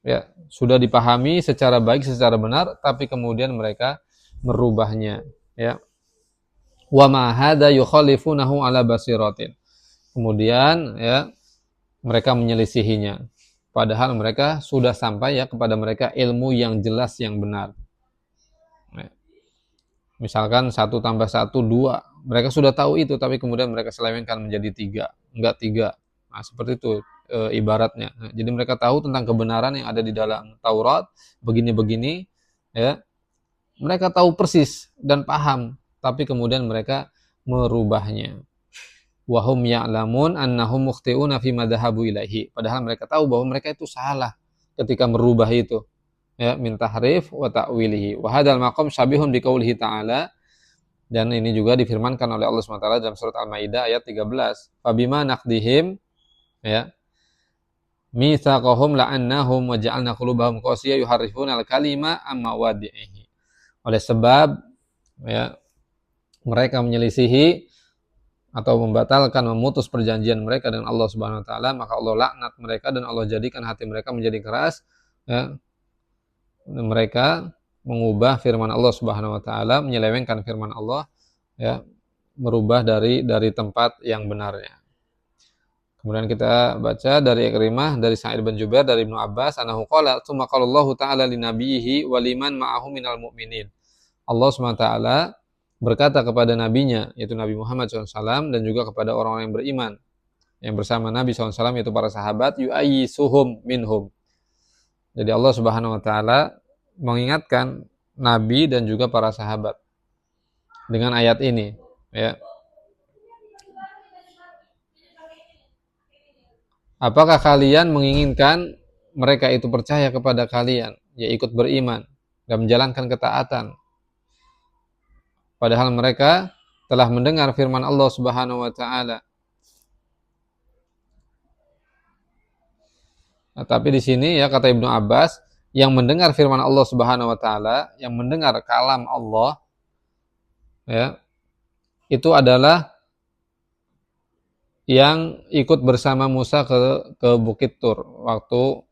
Speaker 2: Ya, sudah dipahami secara baik, secara benar, tapi kemudian mereka merubahnya, ya. Wa ma hadza yukhalifunahu ala basiratin. Kemudian ya mereka menyelisihinya. Padahal mereka sudah sampai ya kepada mereka ilmu yang jelas yang benar. Ya. Misalkan 1 tambah 1 2, mereka sudah tahu itu, tapi kemudian mereka selewengkan menjadi 3, enggak 3. Nah, seperti itu ibaratnya. Nah, jadi mereka tahu tentang kebenaran yang ada di dalam Taurat, begini-begini, ya. Mereka tahu persis dan paham, tapi kemudian mereka merubahnya. Wahum ya'lamun annahum mukhti'una fi madhahabu ilaihi. Padahal mereka tahu bahwa mereka itu salah ketika merubah itu. Ya, min tahrif wa ta'wilihi. Wa hadzal maqam syabihun biqaulihi ta'ala. Dan ini juga difirmankan oleh Allah SWT dalam surat Al-Maidah ayat 13. Fabima naqdihim ya mitsaqahum la'annahum wa ja'alna qulubahum qasiyah yuharrifuna al-kalima amma wadi'ihi. Oleh sebab ya mereka menyelisihi atau membatalkan, memutus perjanjian mereka dengan Allah Subhanahu wa taala, maka Allah laknat mereka dan Allah jadikan hati mereka menjadi keras, ya. Mereka mengubah firman Allah Subhanahu wa taala, menyelewengkan firman Allah, ya, merubah dari tempat yang benarnya. Kemudian kita baca dari Ikrimah, dari Sa'id bin Jubair, dari Ibnu Abbas, anahu qala, tsumma qala Allah taala li nabiyhi wa liman ma'ahu minal mu'minin. Allah Subhanahu wa taala berkata kepada nabinya, yaitu Nabi Muhammad SAW, dan juga kepada orang-orang yang beriman yang bersama Nabi SAW, yaitu para sahabat, yu'ayyisuhum minhum. Jadi Allah Subhanahu wa taala mengingatkan Nabi dan juga para sahabat dengan ayat ini, ya. Apakah kalian menginginkan mereka itu percaya kepada kalian, ya ikut beriman dan menjalankan ketaatan, padahal mereka telah mendengar firman Allah Subhanahu wa taala. Nah, tapi di sini ya kata Ibnu Abbas, yang mendengar firman Allah Subhanahu wa taala, yang mendengar kalam Allah, ya, itu adalah yang ikut bersama Musa ke Bukit Tur waktu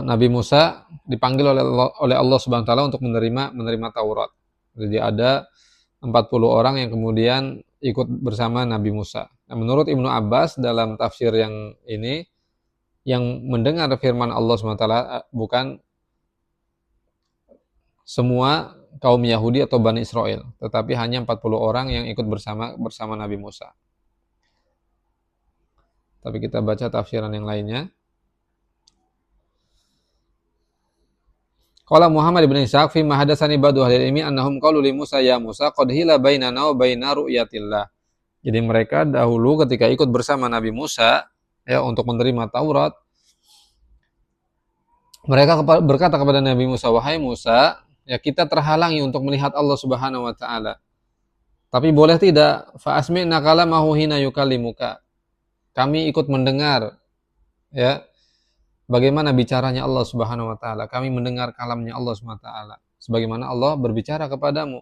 Speaker 2: Nabi Musa dipanggil oleh Allah Subhanahu wa taala untuk menerima Taurat. Jadi ada 40 orang yang kemudian ikut bersama Nabi Musa. Nah, menurut Ibnu Abbas dalam tafsir yang ini, yang mendengar firman Allah Subhanahu wa taala bukan semua kaum Yahudi atau Bani Israel, tetapi hanya 40 orang yang ikut bersama Nabi Musa. Tapi kita baca tafsiran yang lainnya. Qala Muhammad bin Ishaq fi ma hadatsani ba'du ahli ilmi annahum qalu li Musa ya Musa qad hila bainana wa baina ru'yatillah. Jadi mereka dahulu ketika ikut bersama Nabi Musa ya untuk menerima Taurat, mereka berkata kepada Nabi Musa, wahai Musa, ya kita terhalangi untuk melihat Allah Subhanahu wa taala. Tapi boleh tidak? Fa asmi'na kalamahu hina yukallimuka. Kami ikut mendengar, ya, bagaimana bicaranya Allah Subhanahu wa taala. Kami mendengar kalamnya Allah Subhanahu wa taala. Sebagaimana Allah berbicara kepadamu.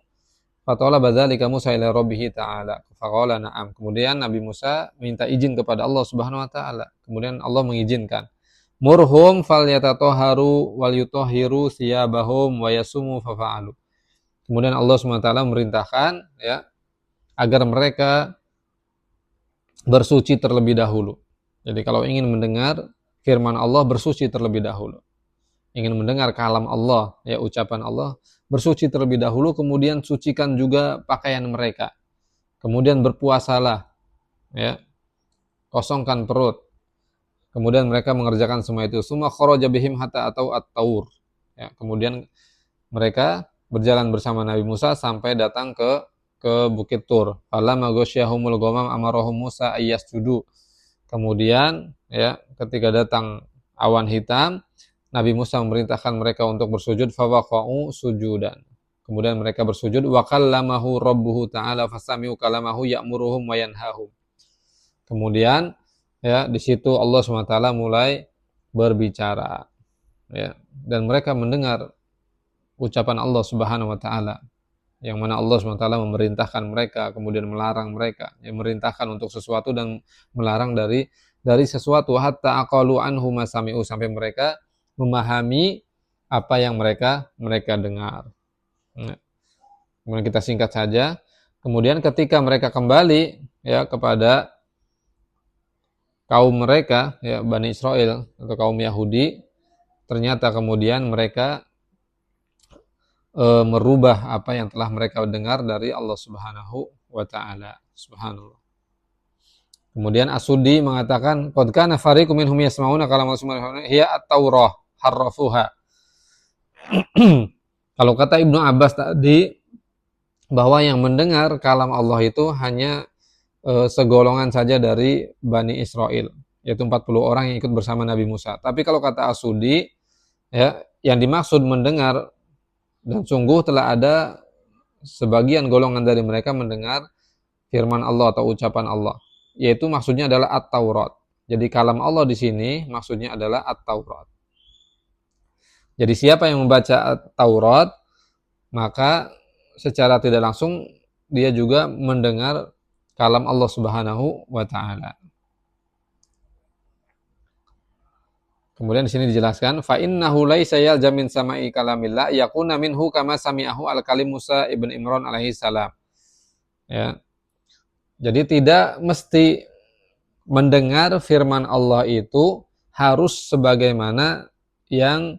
Speaker 2: Fatalaba dzalika Musa ila rabbih ta'ala. Faqala na'am. Kemudian Nabi Musa minta izin kepada Allah Subhanahu wa taala. Kemudian Allah mengizinkan. Murhum falyatatahharu wal yutahhiru thiyabahum wa yasumu fafa'alu. Kemudian Allah Subhanahu wa taala memerintahkan, ya, agar mereka bersuci terlebih dahulu. Jadi kalau ingin mendengar firman Allah, bersuci terlebih dahulu. Ingin mendengar kalam Allah, ya, ucapan Allah, bersuci terlebih dahulu, kemudian sucikan juga pakaian mereka. Kemudian berpuasalah, ya, kosongkan perut. Kemudian mereka mengerjakan semua itu. Summa kharaja bihim hatta atau at-taur. Ya, kemudian mereka berjalan bersama Nabi Musa sampai datang ke Bukit Tur. Falamma ghasyahumul ghamam amarahum Musa ayyasjudu. Kemudian, ya, ketika datang awan hitam, Nabi Musa memerintahkan mereka untuk bersujud, fawaqa'u sujudan. Kemudian mereka bersujud, wa kallamahu rabbuhu ta'ala fasami'u kalamahu ya'muruhum wa yanhahum. Kemudian, ya, di situ Allah SWT mulai berbicara, ya, dan mereka mendengar ucapan Allah Subhanahu wa taala, yang mana Allah SWT memerintahkan mereka, kemudian melarang mereka, yang memerintahkan untuk sesuatu dan melarang dari sesuatu, hatta aqalu anhu masami'u, sampai mereka memahami apa yang mereka dengar. Nah, kemudian kita singkat saja. Kemudian ketika mereka kembali, ya, kepada kaum mereka, ya, Bani Israel atau kaum Yahudi, ternyata kemudian mereka merubah apa yang telah mereka dengar dari Allah Subhanahu wa taala. Subhanallah. Kemudian As-Suddi mengatakan, qad kana fariqum minhum yasma'una kalam Allah hiya at-Taurah harrafuha. Kalau kata Ibnu Abbas tadi, bahwa yang mendengar kalam Allah itu hanya segolongan saja dari Bani Israel, yaitu 40 orang yang ikut bersama Nabi Musa. Tapi kalau kata As-Suddi, ya, yang dimaksud mendengar, dan sungguh telah ada sebagian golongan dari mereka mendengar firman Allah atau ucapan Allah, yaitu maksudnya adalah At-Taurat. Jadi kalam Allah di sini maksudnya adalah At-Taurat. Jadi siapa yang membaca Taurat, maka secara tidak langsung dia juga mendengar kalam Allah Subhanahu wa taala. Kemudian di sini dijelaskan, fa innahu laisa yalzam min sama'i kalamillah yakuna minhu kama sami'ahu al-kalim Musa ibn Imran alaihi salam. Ya. Jadi tidak mesti mendengar firman Allah itu harus sebagaimana yang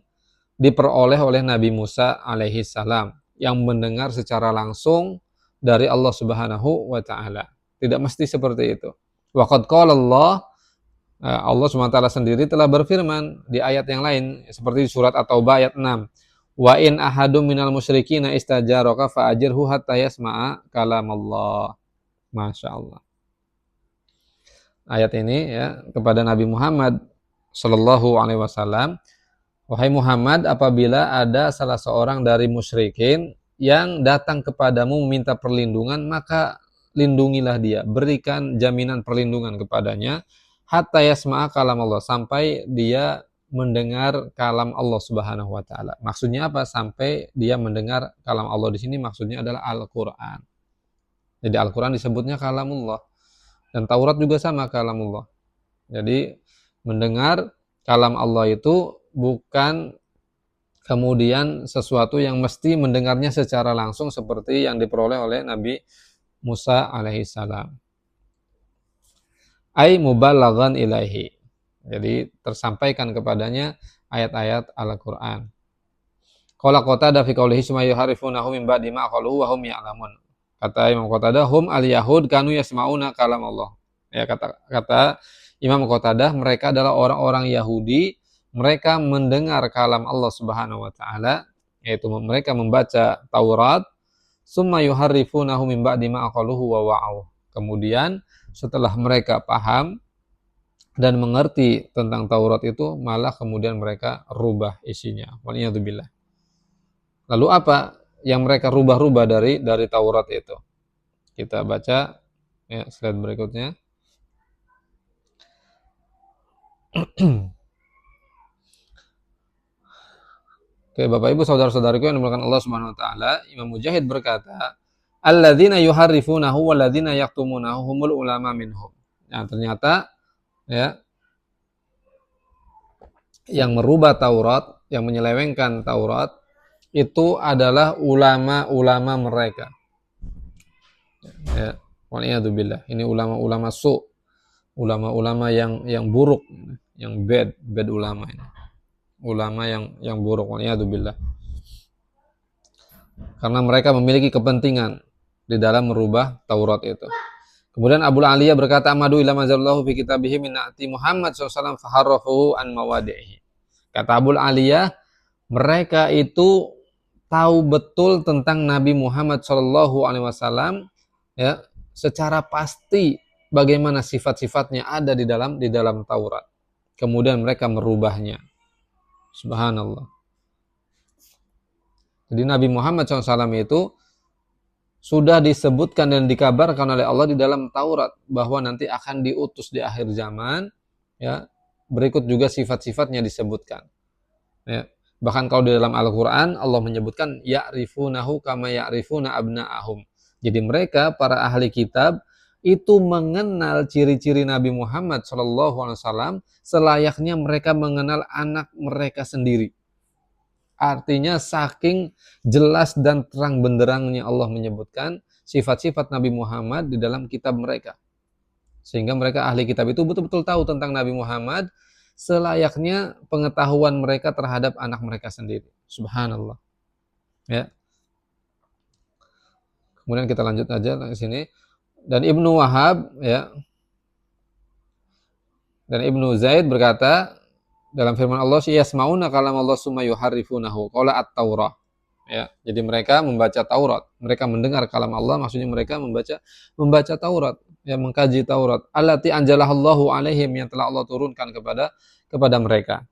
Speaker 2: diperoleh oleh Nabi Musa alaihi salam, yang mendengar secara langsung dari Allah Subhanahu wa taala. Tidak mesti seperti itu. Wa qad qala Allah SWT sendiri telah berfirman di ayat yang lain, seperti di surat At-Taubah ayat 6. Wa in ahadum minal musyrikina istajaraka fa'ajirhu hatta yasma'a kalam Allah. Masya Allah. Ayat ini, ya, kepada Nabi Muhammad Sallallahu Alaihi Wasallam, wahai Muhammad, apabila ada salah seorang dari musyrikin yang datang kepadamu meminta perlindungan, maka lindungilah dia, berikan jaminan perlindungan kepadanya, hatta yasma'a kalam Allah, sampai dia mendengar kalam Allah Subhanahu wa taala. Maksudnya apa? Sampai dia mendengar kalam Allah di sini maksudnya adalah Al-Qur'an. Jadi Al-Qur'an disebutnya kalamullah, dan Taurat juga sama kalamullah. Jadi mendengar kalam Allah itu bukan kemudian sesuatu yang mesti mendengarnya secara langsung seperti yang diperoleh oleh Nabi Musa alaihi salam. Ai mubalaghan ilaihi. Jadi tersampaikan kepadanya ayat-ayat Al-Qur'an. Qala Qatadah fi qoulihi summa yuharifunahu min ba'di ma qalu wa hum ya'lamun. Kata Imam Qatadah, hum al-yahud kanu yasma'una kalam Allah. Ya, kata Imam Qatadah, mereka adalah orang-orang Yahudi, mereka mendengar kalam Allah Subhanahu wa taala, yaitu mereka membaca Taurat, summa yuharrifunahu min ba'di ma qaluhu wa wa'u. Kemudian setelah mereka paham dan mengerti tentang Taurat itu, malah kemudian mereka rubah isinya. Waliyadzubillah. Lalu apa yang mereka rubah-rubah dari Taurat itu? Kita baca ya slide berikutnya. Oke, Bapak Ibu saudara-saudariku yang dimuliakan Allah Subhanahu wa taala, Imam Mujahid berkata, "Alladzina yuharrifunahu walladzina yaktumunahu humul ulama minhum." Nah, ternyata ya yang merubah Taurat, yang menyelewengkan Taurat itu adalah ulama-ulama mereka. Ya, waliyadzubillah. Ini ulama-ulama ulama-ulama yang buruk, yang bad ulama ini. Ulama yang buruk, waliyadzubillah. Karena mereka memiliki kepentingan di dalam merubah Taurat itu. Kemudian Abu Aliyah berkata, "Amadu ila mazallahu fi kitabihi min na'ti Muhammad SAW faharrafuhu an mawadihi." Kata Abu Aliyah, mereka itu tahu betul tentang Nabi Muhammad SAW ya, secara pasti bagaimana sifat-sifatnya ada di dalam Taurat. Kemudian mereka merubahnya. Subhanallah. Jadi Nabi Muhammad SAW itu sudah disebutkan dan dikabarkan oleh Allah di dalam Taurat bahwa nanti akan diutus di akhir zaman, ya. Berikut juga sifat-sifatnya disebutkan. Ya. Bahkan kalau di dalam Al-Qur'an Allah menyebutkan ya'rifunahu kama ya'rifuna abna'ahum. Jadi mereka para ahli kitab itu mengenal ciri-ciri Nabi Muhammad SAW selayaknya mereka mengenal anak mereka sendiri. Artinya saking jelas dan terang benderangnya Allah menyebutkan sifat-sifat Nabi Muhammad di dalam kitab mereka. Sehingga mereka ahli kitab itu betul-betul tahu tentang Nabi Muhammad selayaknya pengetahuan mereka terhadap anak mereka sendiri. Subhanallah. Ya. Kemudian kita lanjut aja ke sini. Dan Ibnu Wahab ya. Dan Ibnu Zaid berkata dalam firman Allah, "Yasmauna kalam Allah summa yuharrifunahu." Qala at-Taurah. Ya, jadi mereka membaca Taurat, mereka mendengar kalam Allah, maksudnya mereka membaca Taurat, ya, mengkaji Taurat. Allati anjalahallahu alaihim, yang telah Allah turunkan kepada mereka.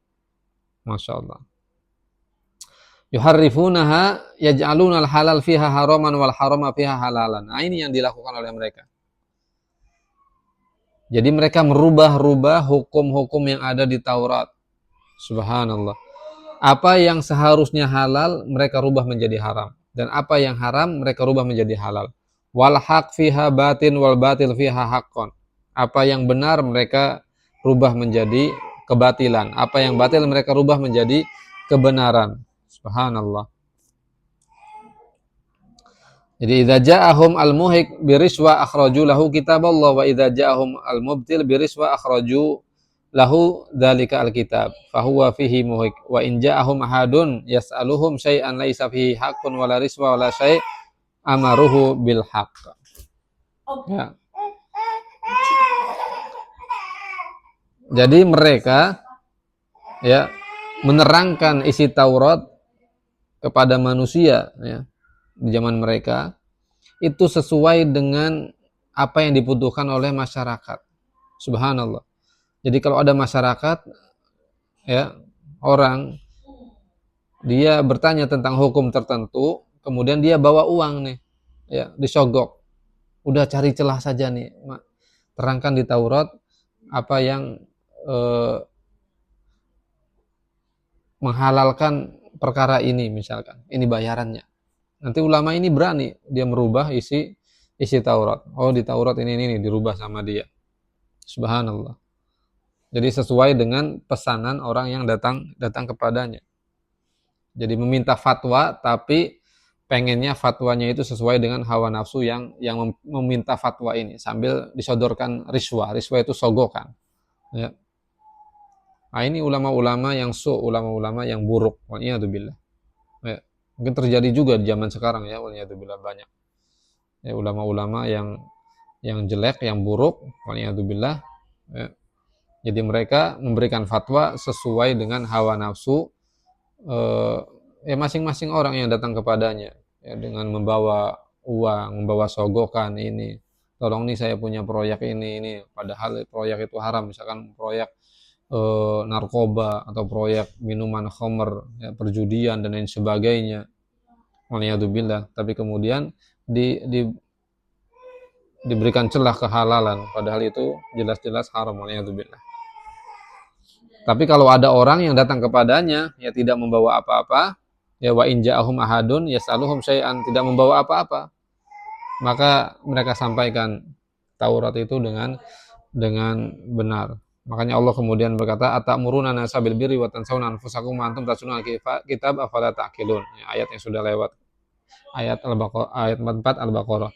Speaker 2: Masya Allah. Yuharrifunaha yaj'aluna al-halal fiha haraman wal harama fiha halalan. Nah, ini yang dilakukan oleh mereka. Jadi mereka merubah-rubah hukum-hukum yang ada di Taurat. Subhanallah. Apa yang seharusnya halal mereka rubah menjadi haram, dan apa yang haram mereka rubah menjadi halal. Wal haq fiha batin wal batil fiha haqqon. Apa yang benar mereka rubah menjadi kebatilan, apa yang batil mereka rubah menjadi kebenaran. Subhanallah. Jadi idza ja'ahum al-muhik biriswa akhraju lahu kitaballah wa idza ja'ahum al-mubtil biriswa akhraju lahu dzalika al-kitab fahuwa fihi muhik wa in ja'ahum ahadun yas'aluhum syai'an laisa fihi haqqun wala riswa wala syai' amaruhu bil haqq. Ya. Jadi mereka ya menerangkan isi Taurat kepada manusia ya di zaman mereka itu sesuai dengan apa yang dibutuhkan oleh masyarakat. Subhanallah. Jadi kalau ada masyarakat ya, orang dia bertanya tentang hukum tertentu, kemudian dia bawa uang nih, ya, disogok. Udah cari celah saja nih, terangkan di Taurat apa yang menghalalkan perkara ini misalkan. Ini bayarannya. Nanti ulama ini berani dia merubah isi Taurat. Oh, di Taurat ini dirubah sama dia. Subhanallah. Jadi sesuai dengan pesanan orang yang datang kepadanya. Jadi meminta fatwa, tapi pengennya fatwanya itu sesuai dengan hawa nafsu yang meminta fatwa ini, sambil disodorkan riswah. Riswah itu sogokan. Ya. Nah, ini ulama-ulama yang ulama-ulama yang buruk. Waliyadzubillah. Ya. Mungkin terjadi juga di zaman sekarang ya, waliyadzubillah, banyak. Ya, ulama-ulama yang jelek, yang buruk, waliyadzubillah. Ya. Jadi mereka memberikan fatwa sesuai dengan hawa nafsu ya masing-masing orang yang datang kepadanya, ya, dengan membawa uang, membawa sogokan ini. Tolong nih saya punya proyek ini, padahal proyek itu haram, misalkan proyek narkoba atau proyek minuman khamr, ya, perjudian dan lain sebagainya. Waliyadzubillah. Tapi kemudian diberikan celah kehalalan, padahal itu jelas-jelas haram. Waliyadzubillah. Tapi kalau ada orang yang datang kepadanya, ya tidak membawa apa-apa, ya wa in ja'ahum ahadun yas'aluhum syai'an, tidak membawa apa-apa, maka mereka sampaikan Taurat itu dengan benar. Makanya Allah kemudian berkata, atamuruna nasa bil birri wa tansawna anfusakum wa antum tatluna kitab afala ta'qilun. Ya, ayat yang sudah lewat. Ayat Al-Baqarah, ayat 44 Al-Baqarah.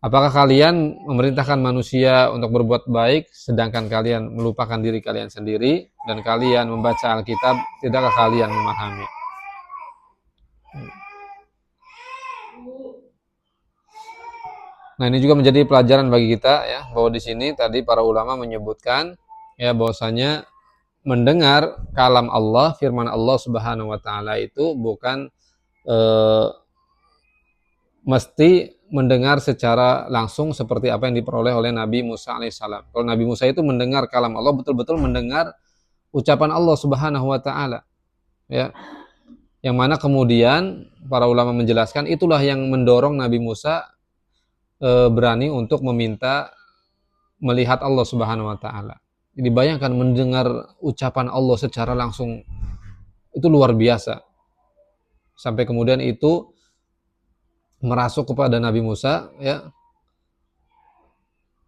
Speaker 2: Apakah kalian memerintahkan manusia untuk berbuat baik sedangkan kalian melupakan diri kalian sendiri dan kalian membaca Alkitab, tidakkah kalian memahami? Nah, ini juga menjadi pelajaran bagi kita ya, bahwa di sini tadi para ulama menyebutkan ya bahwasanya mendengar kalam Allah, firman Allah Subhanahu wa taala itu bukan mesti mendengar secara langsung seperti apa yang diperoleh oleh Nabi Musa alaihissalam. Kalau Nabi Musa itu mendengar kalam Allah, betul-betul mendengar ucapan Allah Subhanahu wa taala. Ya. Yang mana kemudian para ulama menjelaskan itulah yang mendorong Nabi Musa berani untuk meminta melihat Allah Subhanahu wa taala. Jadi bayangkan mendengar ucapan Allah secara langsung itu luar biasa. Sampai kemudian itu merasuk kepada Nabi Musa ya,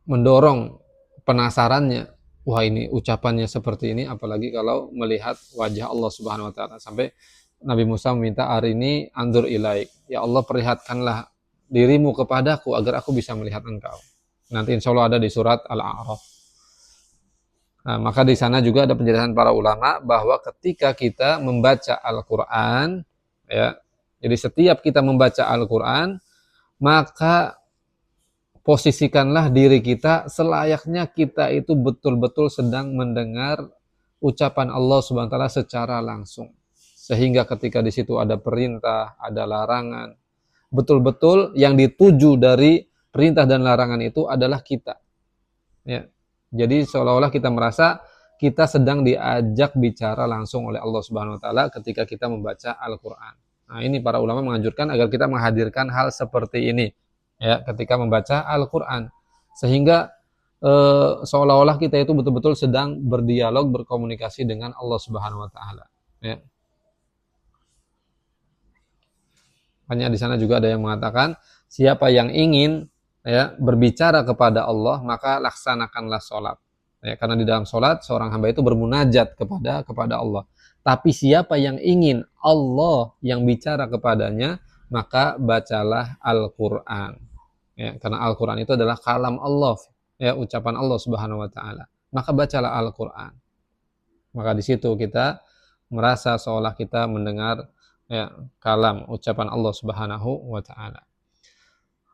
Speaker 2: mendorong penasarannya. Wah, ini ucapannya seperti ini, apalagi kalau melihat wajah Allah Subhanahu wa taala. Sampai Nabi Musa meminta, arini anzur ilaik. Ya Allah, perlihatkanlah dirimu kepadaku agar aku bisa melihat engkau. Nanti insya Allah ada di surat Al-A'raf. Nah, maka di sana juga ada penjelasan para ulama bahwa ketika kita membaca Al-Quran, ya, jadi setiap kita membaca Al-Quran, maka posisikanlah diri kita selayaknya kita itu betul-betul sedang mendengar ucapan Allah Subhanahu wa taala secara langsung. Sehingga ketika di situ ada perintah, ada larangan, betul-betul yang dituju dari perintah dan larangan itu adalah kita. Ya. Jadi seolah-olah kita merasa kita sedang diajak bicara langsung oleh Allah Subhanahu wa taala ketika kita membaca Al-Qur'an. Nah, ini para ulama menganjurkan agar kita menghadirkan hal seperti ini ya ketika membaca Al-Qur'an. Sehingga seolah-olah kita itu betul-betul sedang berdialog, berkomunikasi dengan Allah Subhanahu wa taala, ya. Hanya di sana juga ada yang mengatakan, siapa yang ingin ya berbicara kepada Allah, maka laksanakanlah sholat. Ya, karena di dalam sholat seorang hamba itu bermunajat kepada Allah. Tapi siapa yang ingin Allah yang bicara kepadanya, maka bacalah Al-Quran. Ya, karena Al-Quran itu adalah kalam Allah, ya, ucapan Allah Subhanahu wa taala. Maka bacalah Al-Quran. Maka di situ kita merasa seolah kita mendengar ya kalam ucapan Allah Subhanahu wa taala.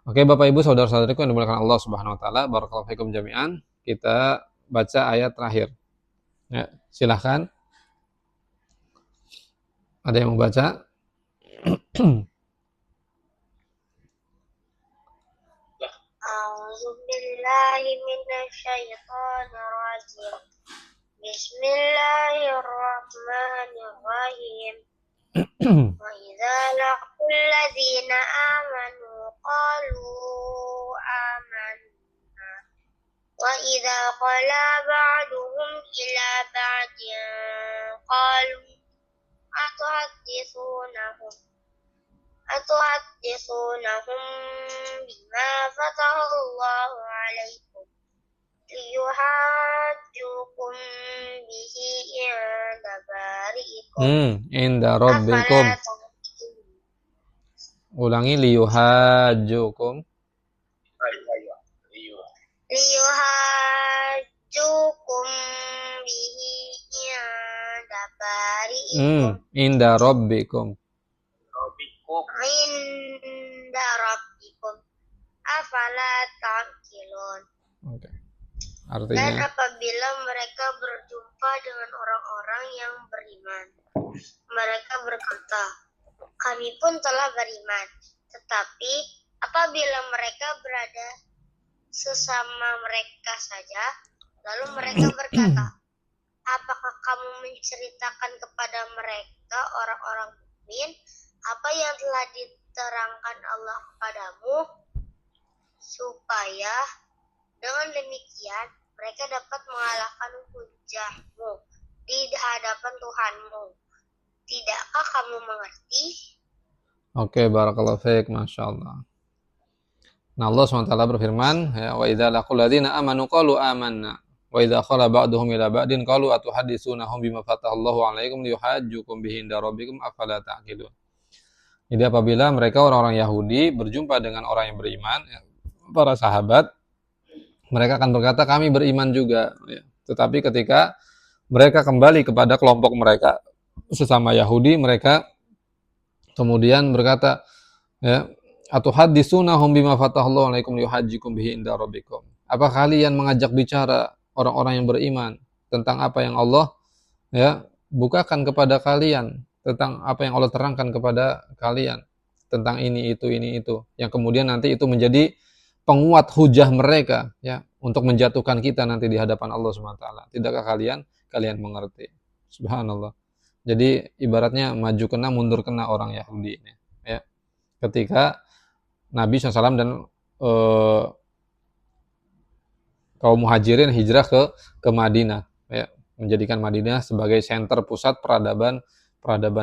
Speaker 2: Oke, Bapak Ibu, saudara-saudariku yang dimuliakan Allah Subhanahu wa taala, barakallahu fikum jami'an. Kita baca ayat terakhir. Ya, silahkan. Ada yang mau baca?
Speaker 1: A'udzubillahi minasyaitonirrajim. Bismillahirrahmanirrahim. Wa idza laqul ladzina amanu qalu amanna wa idza qala ba'duhum ila ba'din qalu atuhaddithunahum bima fatahallahu alaikum liyuhajjukum bihi inda bari'ikum
Speaker 2: Inda rabbikum. Ulangi, liyuhajjukum.
Speaker 1: Liyuhajjukum bihi inda bari'ikum.
Speaker 2: Inda rabbikum.
Speaker 1: Inda rabbikum. Afala ta'qilun.
Speaker 2: Oke.
Speaker 1: Dan
Speaker 2: Artinya
Speaker 1: apabila mereka berjumpa dengan orang-orang yang beriman, mereka berkata, kami pun telah beriman. Tetapi apabila mereka berada sesama mereka saja, lalu mereka berkata, apakah kamu menceritakan kepada mereka orang-orang mukmin apa yang telah diterangkan Allah kepadamu? supaya dengan demikian mereka dapat mengalahkan hujahmu di hadapan Tuhanmu. Tidakkah kamu mengerti?
Speaker 2: Oke, barakallahu fiik, Masya Allah. Nah, Allah SWT berfirman, ya, wa idza laqul ladzina amanu qalu amanna wa idza khala ba'duhum ila ba'din qalu atuhadditsunahum bima fatahallahu 'alaikum liyuhajjukum bihi inda rabbikum afala ta'qilun. Jadi apabila mereka orang-orang Yahudi berjumpa dengan orang yang beriman, ya, para sahabat, mereka akan berkata kami beriman juga, ya. Tetapi ketika mereka kembali kepada kelompok mereka sesama Yahudi, mereka kemudian berkata, ya, atuhadditsunahum bima fatahallahu 'alaikum liyuhajjikum bihi inda rabbikum. Apa kalian mengajak bicara orang-orang yang beriman tentang apa yang Allah, ya, bukakan kepada kalian, tentang apa yang Allah terangkan kepada kalian tentang ini itu yang kemudian nanti itu menjadi penguat hujah mereka, ya, untuk menjatuhkan kita nanti di hadapan Allah SWT. Tidakkah kalian mengerti? Subhanallah. Jadi ibaratnya maju kena mundur kena orang Yahudi ini, ya. Ketika Nabi SAW dan kaum muhajirin hijrah ke Madinah, ya, menjadikan Madinah sebagai center pusat peradaban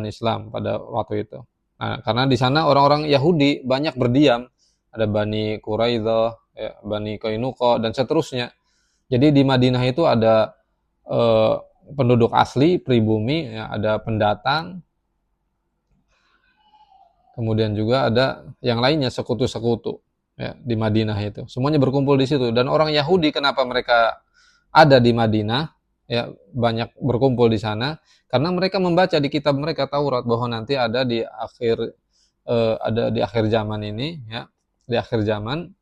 Speaker 2: Islam pada waktu itu. Nah, karena di sana orang-orang Yahudi banyak berdiam, ada Bani Quraidah, ya, Bani Qainuqa dan seterusnya. Jadi di Madinah itu ada penduduk asli, pribumi, ya, ada pendatang, kemudian juga ada yang lainnya, sekutu-sekutu, ya, di Madinah itu. Semuanya berkumpul di situ. Dan orang Yahudi kenapa mereka ada di Madinah, ya, banyak berkumpul di sana, karena mereka membaca di kitab mereka Taurat bahwa nanti ada di akhir zaman ini, ya, di akhir zaman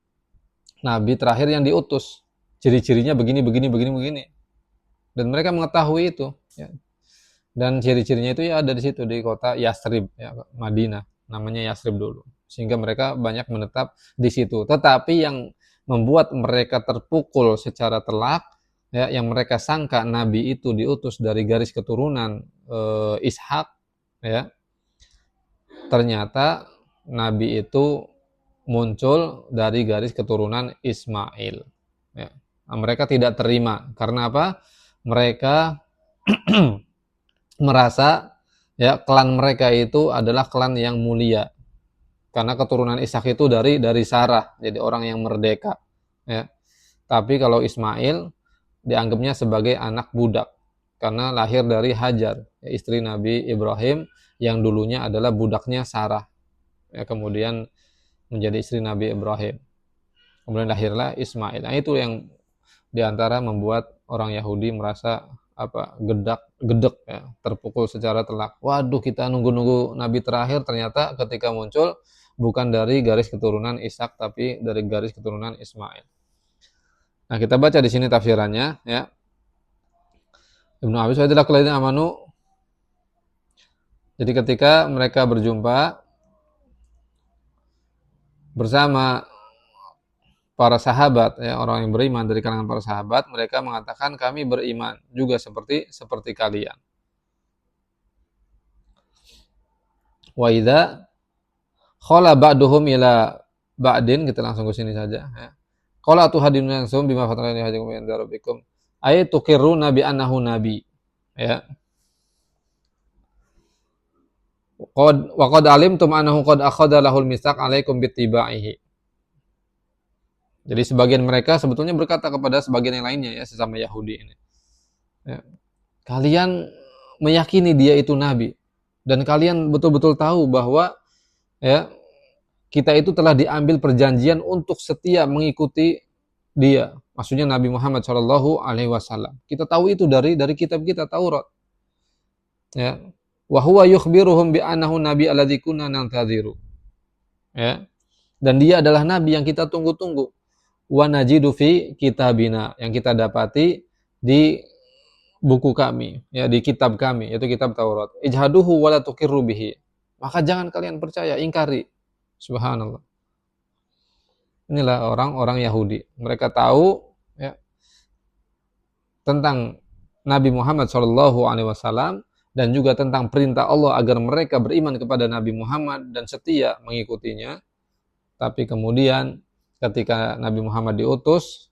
Speaker 2: Nabi terakhir yang diutus. Ciri-cirinya begini. Dan mereka mengetahui itu, ya. Dan ciri-cirinya itu ya ada di situ di kota Yasrib, ya, Madinah. Namanya Yasrib dulu, sehingga mereka banyak menetap di situ. Tetapi yang membuat mereka terpukul secara telak, ya, yang mereka sangka Nabi itu diutus dari garis keturunan Ishak, ya, ternyata Nabi itu muncul dari garis keturunan Ismail, ya. Nah, mereka tidak terima karena apa? Mereka merasa, ya, klan mereka itu adalah klan yang mulia karena keturunan Ishak itu dari Sarah, jadi orang yang merdeka, ya. Tapi kalau Ismail dianggapnya sebagai anak budak karena lahir dari Hajar, ya, istri Nabi Ibrahim yang dulunya adalah budaknya Sarah, ya, kemudian menjadi istri Nabi Ibrahim, kemudian lahirlah Ismail. Nah, itu yang diantara membuat orang Yahudi merasa gedek, ya, terpukul secara telak. Waduh, kita nunggu Nabi terakhir, ternyata ketika muncul bukan dari garis keturunan Ishak tapi dari garis keturunan Ismail. Nah, kita baca di sini tafsirannya, ya. Ibnu Abi Sa'id al-Khudri amanu. Jadi ketika mereka berjumpa bersama para sahabat, ya, orang yang beriman dari kalangan para sahabat, mereka mengatakan kami beriman juga seperti kalian. Wa idza khala ba'duhum ila ba'din, kita langsung ke sini saja, ya. Qala tuhadinuna ansum bima fatana hadikum inda rabbikum ay tuqirruna bi annahu nabi, ya. Wa qad alimtum annahu qad akhadha lahul mitsaq alaikum bittiba'ihi. Jadi sebagian mereka sebetulnya berkata kepada sebagian yang lainnya, ya, sesama Yahudi ini, ya, kalian meyakini dia itu nabi dan kalian betul-betul tahu bahwa, ya, kita itu telah diambil perjanjian untuk setia mengikuti dia, maksudnya Nabi Muhammad SAW. Kita tahu itu dari kitab kita Taurat, ya. Wa huwa yukhbiruhum bi annahu nabi alladzi kunna nantadhiru, ya. Dan dia adalah nabi yang kita tunggu-tunggu. Wa najidu fi kitabina, yang kita dapati di buku kami, ya, di kitab kami, yaitu kitab Taurat. Ijhaduhu wa la tuqirru bihi. Maka jangan kalian percaya, ingkari. Subhanallah. Inilah orang-orang Yahudi. Mereka tahu, ya, tentang Nabi Muhammad SAW dan juga tentang perintah Allah agar mereka beriman kepada Nabi Muhammad dan setia mengikutinya. Tapi kemudian ketika Nabi Muhammad diutus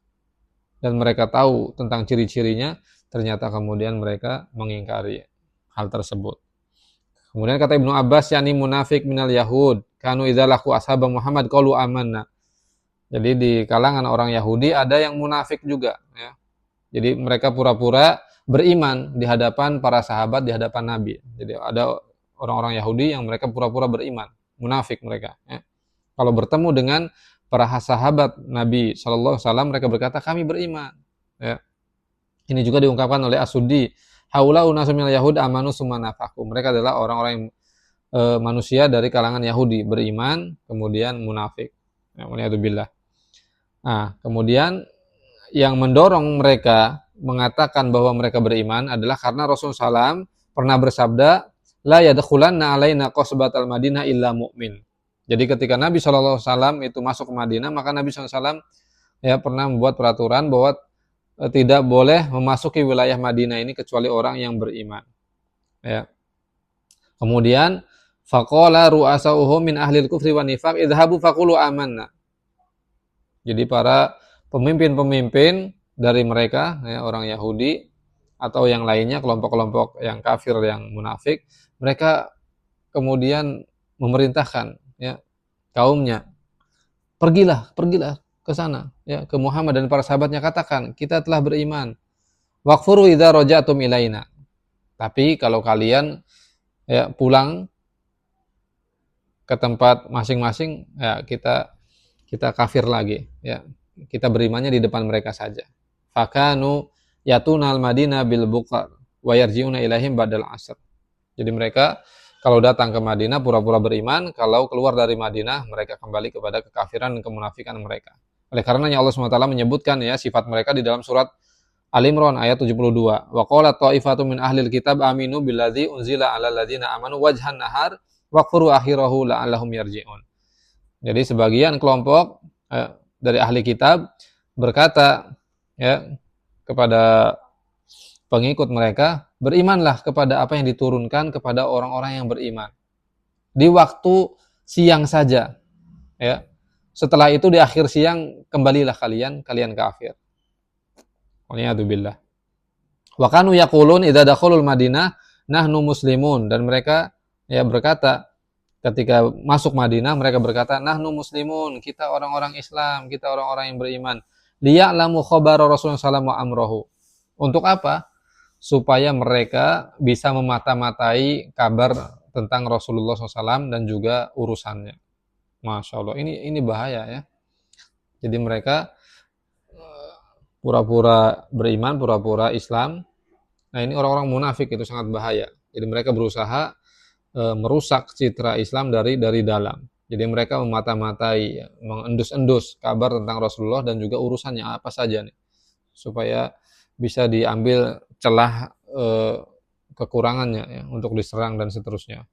Speaker 2: dan mereka tahu tentang ciri-cirinya, ternyata kemudian mereka mengingkari hal tersebut. Kemudian kata Ibnu Abbas, yakni munafik minal Yahud, kanu idza laku ashab Muhammad qalu amanna. Jadi di kalangan orang Yahudi ada yang munafik juga, ya. Jadi mereka pura-pura beriman di hadapan para sahabat, di hadapan Nabi. Jadi ada orang-orang Yahudi yang mereka pura-pura beriman, munafik mereka, ya. Kalau bertemu dengan para sahabat Nabi Shallallahu Alaihi Wasallam, mereka berkata kami beriman, ya. Ini juga diungkapkan oleh As-Suddi, haula unasu minal yahud amanu summa nafaku. Mereka adalah orang-orang yang manusia dari kalangan Yahudi, beriman kemudian munafik, ya, waliyadzubillah. Nah, kemudian yang mendorong mereka mengatakan bahwa mereka beriman adalah karena Rasulullah SAW pernah bersabda, la yadkhulanna alaina qasbatal Madinah illa mu'min. Jadi ketika Nabi SAW itu masuk ke Madinah, maka Nabi SAW ya pernah membuat peraturan bahwa tidak boleh memasuki wilayah Madinah ini kecuali orang yang beriman. Ya. Kemudian faqala ru'asauhum min ahlil kufri wan nifaq idhabu faqulu amanna. Jadi para pemimpin-pemimpin dari mereka, ya, orang Yahudi atau yang lainnya, kelompok-kelompok yang kafir, yang munafik, mereka kemudian memerintahkan, ya, kaumnya, pergilah ke sana, ya, ke Muhammad dan para sahabatnya, katakan kita telah beriman. Waqfuru idza raja'tum ilaina. Tapi kalau kalian, ya, pulang ke tempat masing-masing, ya, kita kafir lagi, ya. Kita berimannya di depan mereka saja. Fakanu yatunal Madinah bil buqar wa yarji'una ilaihim ba'dal asr. Jadi mereka kalau datang ke Madinah pura-pura beriman, kalau keluar dari Madinah mereka kembali kepada kekafiran dan kemunafikan mereka. Oleh karenanya Allah SWT menyebutkan, ya, sifat mereka di dalam surat Al-Imran ayat 72. Wa qala ta'ifatu min ahlil kitab aminu billadzi unzila 'alal ladzina amanu wajhan nahar waqfuru akhirahu la'allahum yarji'un. Jadi sebagian kelompok dari ahli kitab berkata, ya, kepada pengikut mereka, berimanlah kepada apa yang diturunkan kepada orang-orang yang beriman di waktu siang saja, ya. Setelah itu di akhir siang kembalilah kalian kafir. Waliyadzubillah. Wa kanu yaqulun idza dakhulul Madinah nahnu muslimun, dan mereka, ya, berkata ketika masuk Madinah mereka berkata nahnu muslimun, kita orang-orang Islam, kita orang-orang yang beriman. Liya'lamu khabara Rasulullah sallallahu alaihi wasallam wa amrahu. Untuk apa? Supaya mereka bisa memata-matai kabar tentang Rasulullah SAW dan juga urusannya. Masya Allah, ini bahaya, ya. Jadi mereka pura-pura beriman, pura-pura Islam. Nah, ini orang-orang munafik, itu sangat bahaya. Jadi mereka berusaha merusak citra Islam dari dalam. Jadi mereka memata-matai, mengendus-endus kabar tentang Rasulullah dan juga urusannya apa saja nih, supaya bisa diambil celah kekurangannya, ya, untuk diserang dan seterusnya.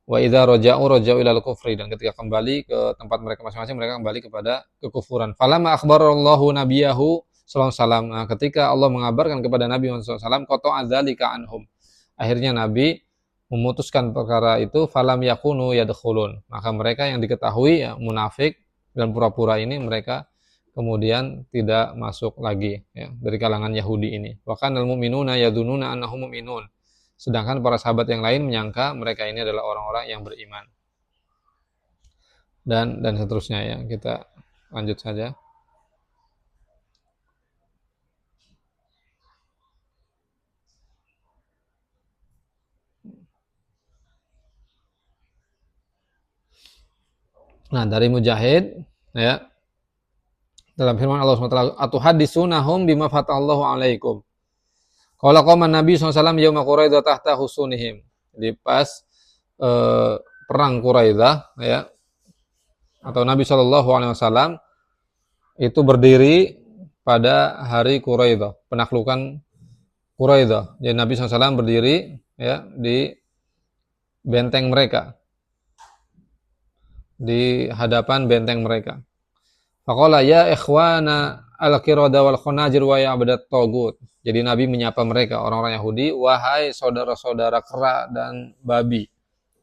Speaker 2: Wa idza raja'u ilal kufri, dan ketika kembali ke tempat mereka masing-masing mereka kembali kepada kekufuran. Falamma akhbarallahu nabiyahu sallallahu alaihi wasallam. Nah, ketika Allah mengabarkan kepada Nabi sallallahu alaihi wasallam qata'a dzalika anhum. Akhirnya Nabi memutuskan perkara itu, falam yakunu yadkhulun. Maka mereka yang diketahui, ya, munafik dan pura-pura ini, mereka kemudian tidak masuk lagi, ya, dari kalangan Yahudi ini. Wa kanal mu'minuna yadhununa annahum mu'minun. Sedangkan para sahabat yang lain menyangka mereka ini adalah orang-orang yang beriman. Dan seterusnya, ya. Kita lanjut saja. Nah, dari Mujahid, ya, dalam firman Allah SWT, atuhaddisunahum bima fatallahu alaikum. Qala qama Nabi SAW yauma Quraidah tahta husunihim. Jadi pas perang Quraidah, ya, atau Nabi SAW itu berdiri pada hari Quraidah, penaklukan Quraidah. Jadi Nabi SAW berdiri, ya, di benteng mereka, di hadapan benteng mereka. Faqala ya ikhwana al-qirada wal khunajir wa ya'budat tagut. Jadi Nabi menyapa mereka, orang-orang Yahudi, wahai saudara-saudara kera dan babi,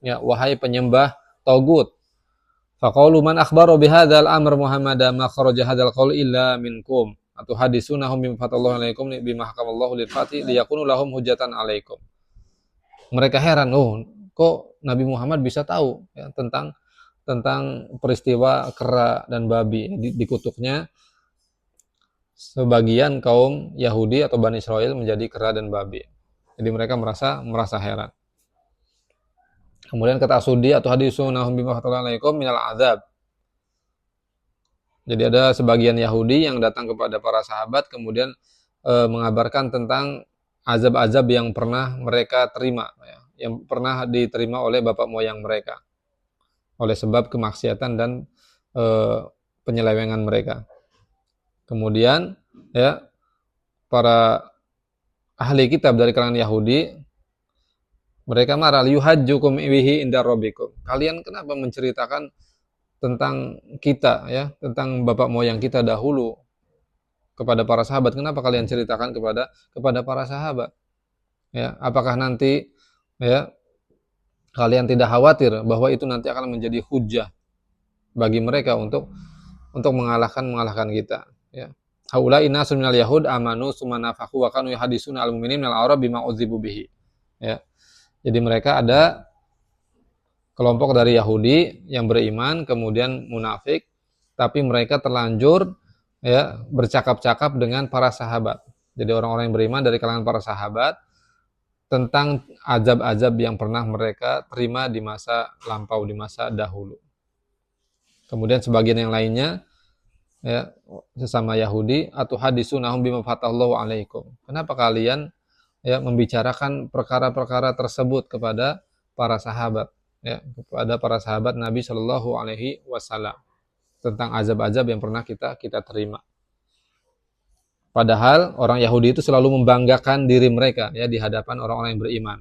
Speaker 2: ya, wahai penyembah tagut, Faqalu man akhbaro bihadzal amr Muhammadan ma kharaja hadzal qaul illa minkum atau hadisunahum bima fatallahu alaikum bima hakamallahu lil fati liyakunu lahum hujjatan alaikum. Mereka heran, oh kok Nabi Muhammad bisa tahu ya, tentang peristiwa kera dan babi dikutuknya sebagian kaum Yahudi atau Bani Israel menjadi kera dan babi. Jadi mereka merasa heran. Kemudian kata Asudi atau hadisunahum bima fatallahu alaikum minal azab. Jadi ada sebagian Yahudi yang datang kepada para sahabat kemudian mengabarkan tentang azab-azab yang pernah mereka terima, ya, yang pernah diterima oleh bapak moyang mereka oleh sebab kemaksiatan dan penyelewengan mereka. Kemudian ya para ahli kitab dari kalangan Yahudi mereka marah, yuhajjukum bihi inda rabbikum. Kalian kenapa menceritakan tentang kita ya, tentang bapak moyang kita dahulu kepada para sahabat? Kenapa kalian ceritakan kepada para sahabat? Ya, apakah nanti ya kalian tidak khawatir bahwa itu nanti akan menjadi hujah bagi mereka untuk mengalahkan kita, ya. Haula'i nasun minal yahud amanu summa nafaqu wa kanu yuhadisuna al-mu'minin minal arab bima udzibu bihi. Ya. Jadi mereka ada kelompok dari Yahudi yang beriman kemudian munafik, tapi mereka terlanjur ya bercakap-cakap dengan para sahabat. Jadi orang-orang yang beriman dari kalangan para sahabat tentang azab-azab yang pernah mereka terima di masa lampau, di masa dahulu. Kemudian sebagian yang lainnya ya sesama Yahudi atau hadisunahum bima fatallahu alaikum. Kenapa kalian ya membicarakan perkara-perkara tersebut kepada para sahabat, ya, kepada para sahabat Nabi Shallallahu alaihi wasallam tentang azab-azab yang pernah kita terima. Padahal orang Yahudi itu selalu membanggakan diri mereka ya di hadapan orang-orang yang beriman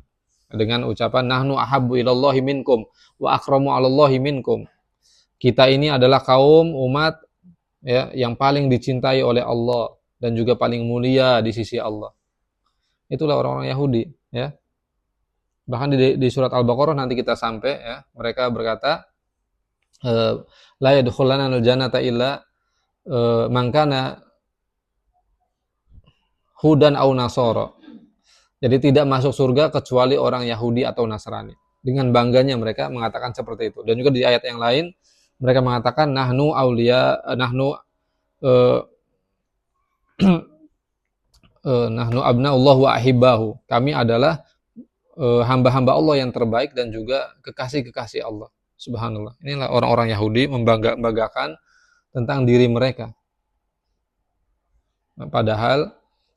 Speaker 2: dengan ucapan nahnu ahabbu ilallahi minkum wa akramu 'alallahi minkum. Kita ini adalah kaum umat ya yang paling dicintai oleh Allah dan juga paling mulia di sisi Allah. Itulah orang-orang Yahudi ya. Bahkan di surat Al-Baqarah nanti kita sampai ya, mereka berkata la yadkhuluna al-jannata illa man kana hudan au nasara. Jadi tidak masuk surga kecuali orang Yahudi atau Nasrani. Dengan bangganya mereka mengatakan seperti itu. Dan juga di ayat yang lain mereka mengatakan nahnu auliya nahnu nahnu abnaullah wa ahibbahu. Kami adalah hamba-hamba Allah yang terbaik dan juga kekasih-kekasih Allah. Subhanallah. Inilah orang-orang Yahudi membanggakan tentang diri mereka. Padahal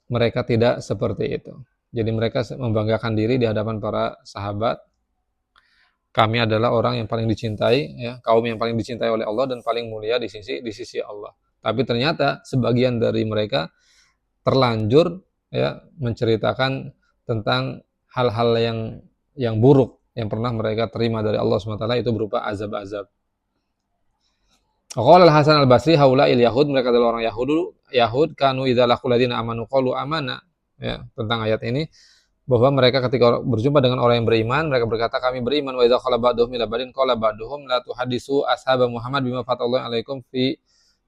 Speaker 2: mereka tidak seperti itu. Jadi mereka membanggakan diri di hadapan para sahabat. Kami adalah orang yang paling dicintai, ya, kaum yang paling dicintai oleh Allah dan paling mulia di sisi Allah. Tapi ternyata sebagian dari mereka terlanjur ya menceritakan tentang hal-hal yang buruk yang pernah mereka terima dari Allah SWT, itu berupa azab-azab. Qala Al-Hasan Al-Basri haula'il yahud, mereka adalah orang Yahud kanu idza laqul ladina amanu qalu amana. Ya, tentang ayat ini bahwa mereka ketika berjumpa dengan orang yang beriman, mereka berkata kami beriman, wa idza qala ba'duhum ila ba'din qala ba'duhum la tuhaddisu ashab Muhammad bima fatallahu alaikum fi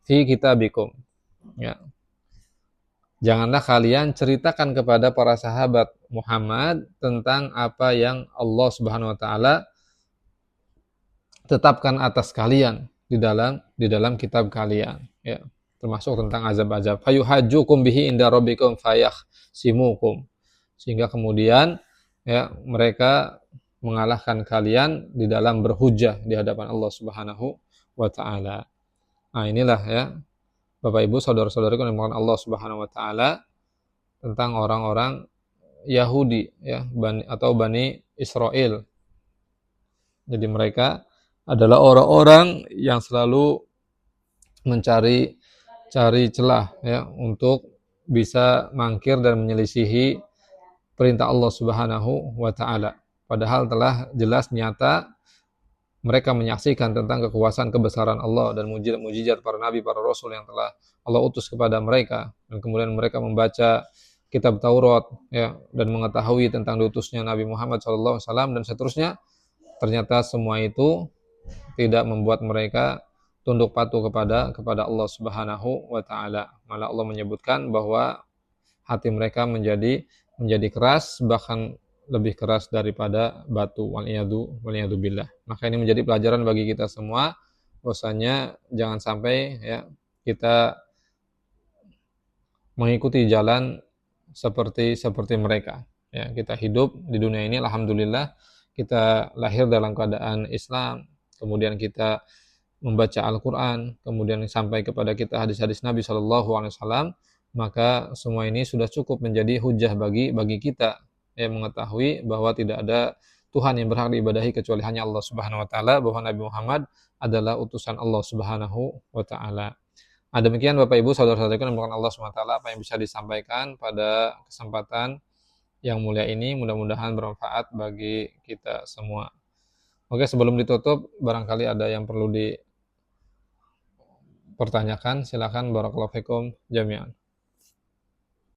Speaker 2: kitabikum. Ya. Janganlah kalian ceritakan kepada para sahabat Muhammad tentang apa yang Allah Subhanahu wa taala tetapkan atas kalian di dalam kitab kalian, ya, termasuk tentang azab-azab. Fayuhajjukum bihi inda rabbikum fayakhsimukum. Sehingga kemudian ya mereka mengalahkan kalian di dalam berhujjah di hadapan Allah Subhanahu wa taala. Nah, inilah ya Bapak Ibu, saudara-saudariku yang dimuliakan Allah Subhanahu wa taala tentang orang-orang Yahudi ya, Bani Israel. Jadi mereka adalah orang-orang yang selalu mencari celah ya untuk bisa mangkir dan menyelisihi perintah Allah Subhanahu wa taala. Padahal telah jelas nyata mereka menyaksikan tentang kekuasaan kebesaran Allah dan mujizat para nabi, para rasul yang telah Allah utus kepada mereka, dan kemudian mereka membaca kitab Taurat ya dan mengetahui tentang diutusnya Nabi Muhammad SAW dan seterusnya. Ternyata semua itu tidak membuat mereka tunduk patuh kepada Allah Subhanahu wa taala. Malah Allah menyebutkan bahwa hati mereka menjadi keras, bahkan lebih keras daripada batu. Waliyadu billah. Maka ini menjadi pelajaran bagi kita semua, bahwasanya jangan sampai ya kita mengikuti jalan seperti mereka. Ya, kita hidup di dunia ini alhamdulillah kita lahir dalam keadaan Islam, kemudian kita membaca Al-Qur'an, kemudian sampai kepada kita hadis-hadis Nabi SAW, maka semua ini sudah cukup menjadi hujah bagi kita yang mengetahui bahwa tidak ada Tuhan yang berhak diibadahi kecuali hanya Allah Subhanahu wa taala, bahwa Nabi Muhammad adalah utusan Allah Subhanahu wa taala. Demikian Bapak Ibu saudara-saudaraku yang dimuliakan Allah Subhanahu wa taala, apa yang bisa disampaikan pada kesempatan yang mulia ini, mudah-mudahan bermanfaat bagi kita semua. Oke, sebelum ditutup barangkali ada yang perlu dipertanyakan, silakan. Barakallahu fikum jami'an.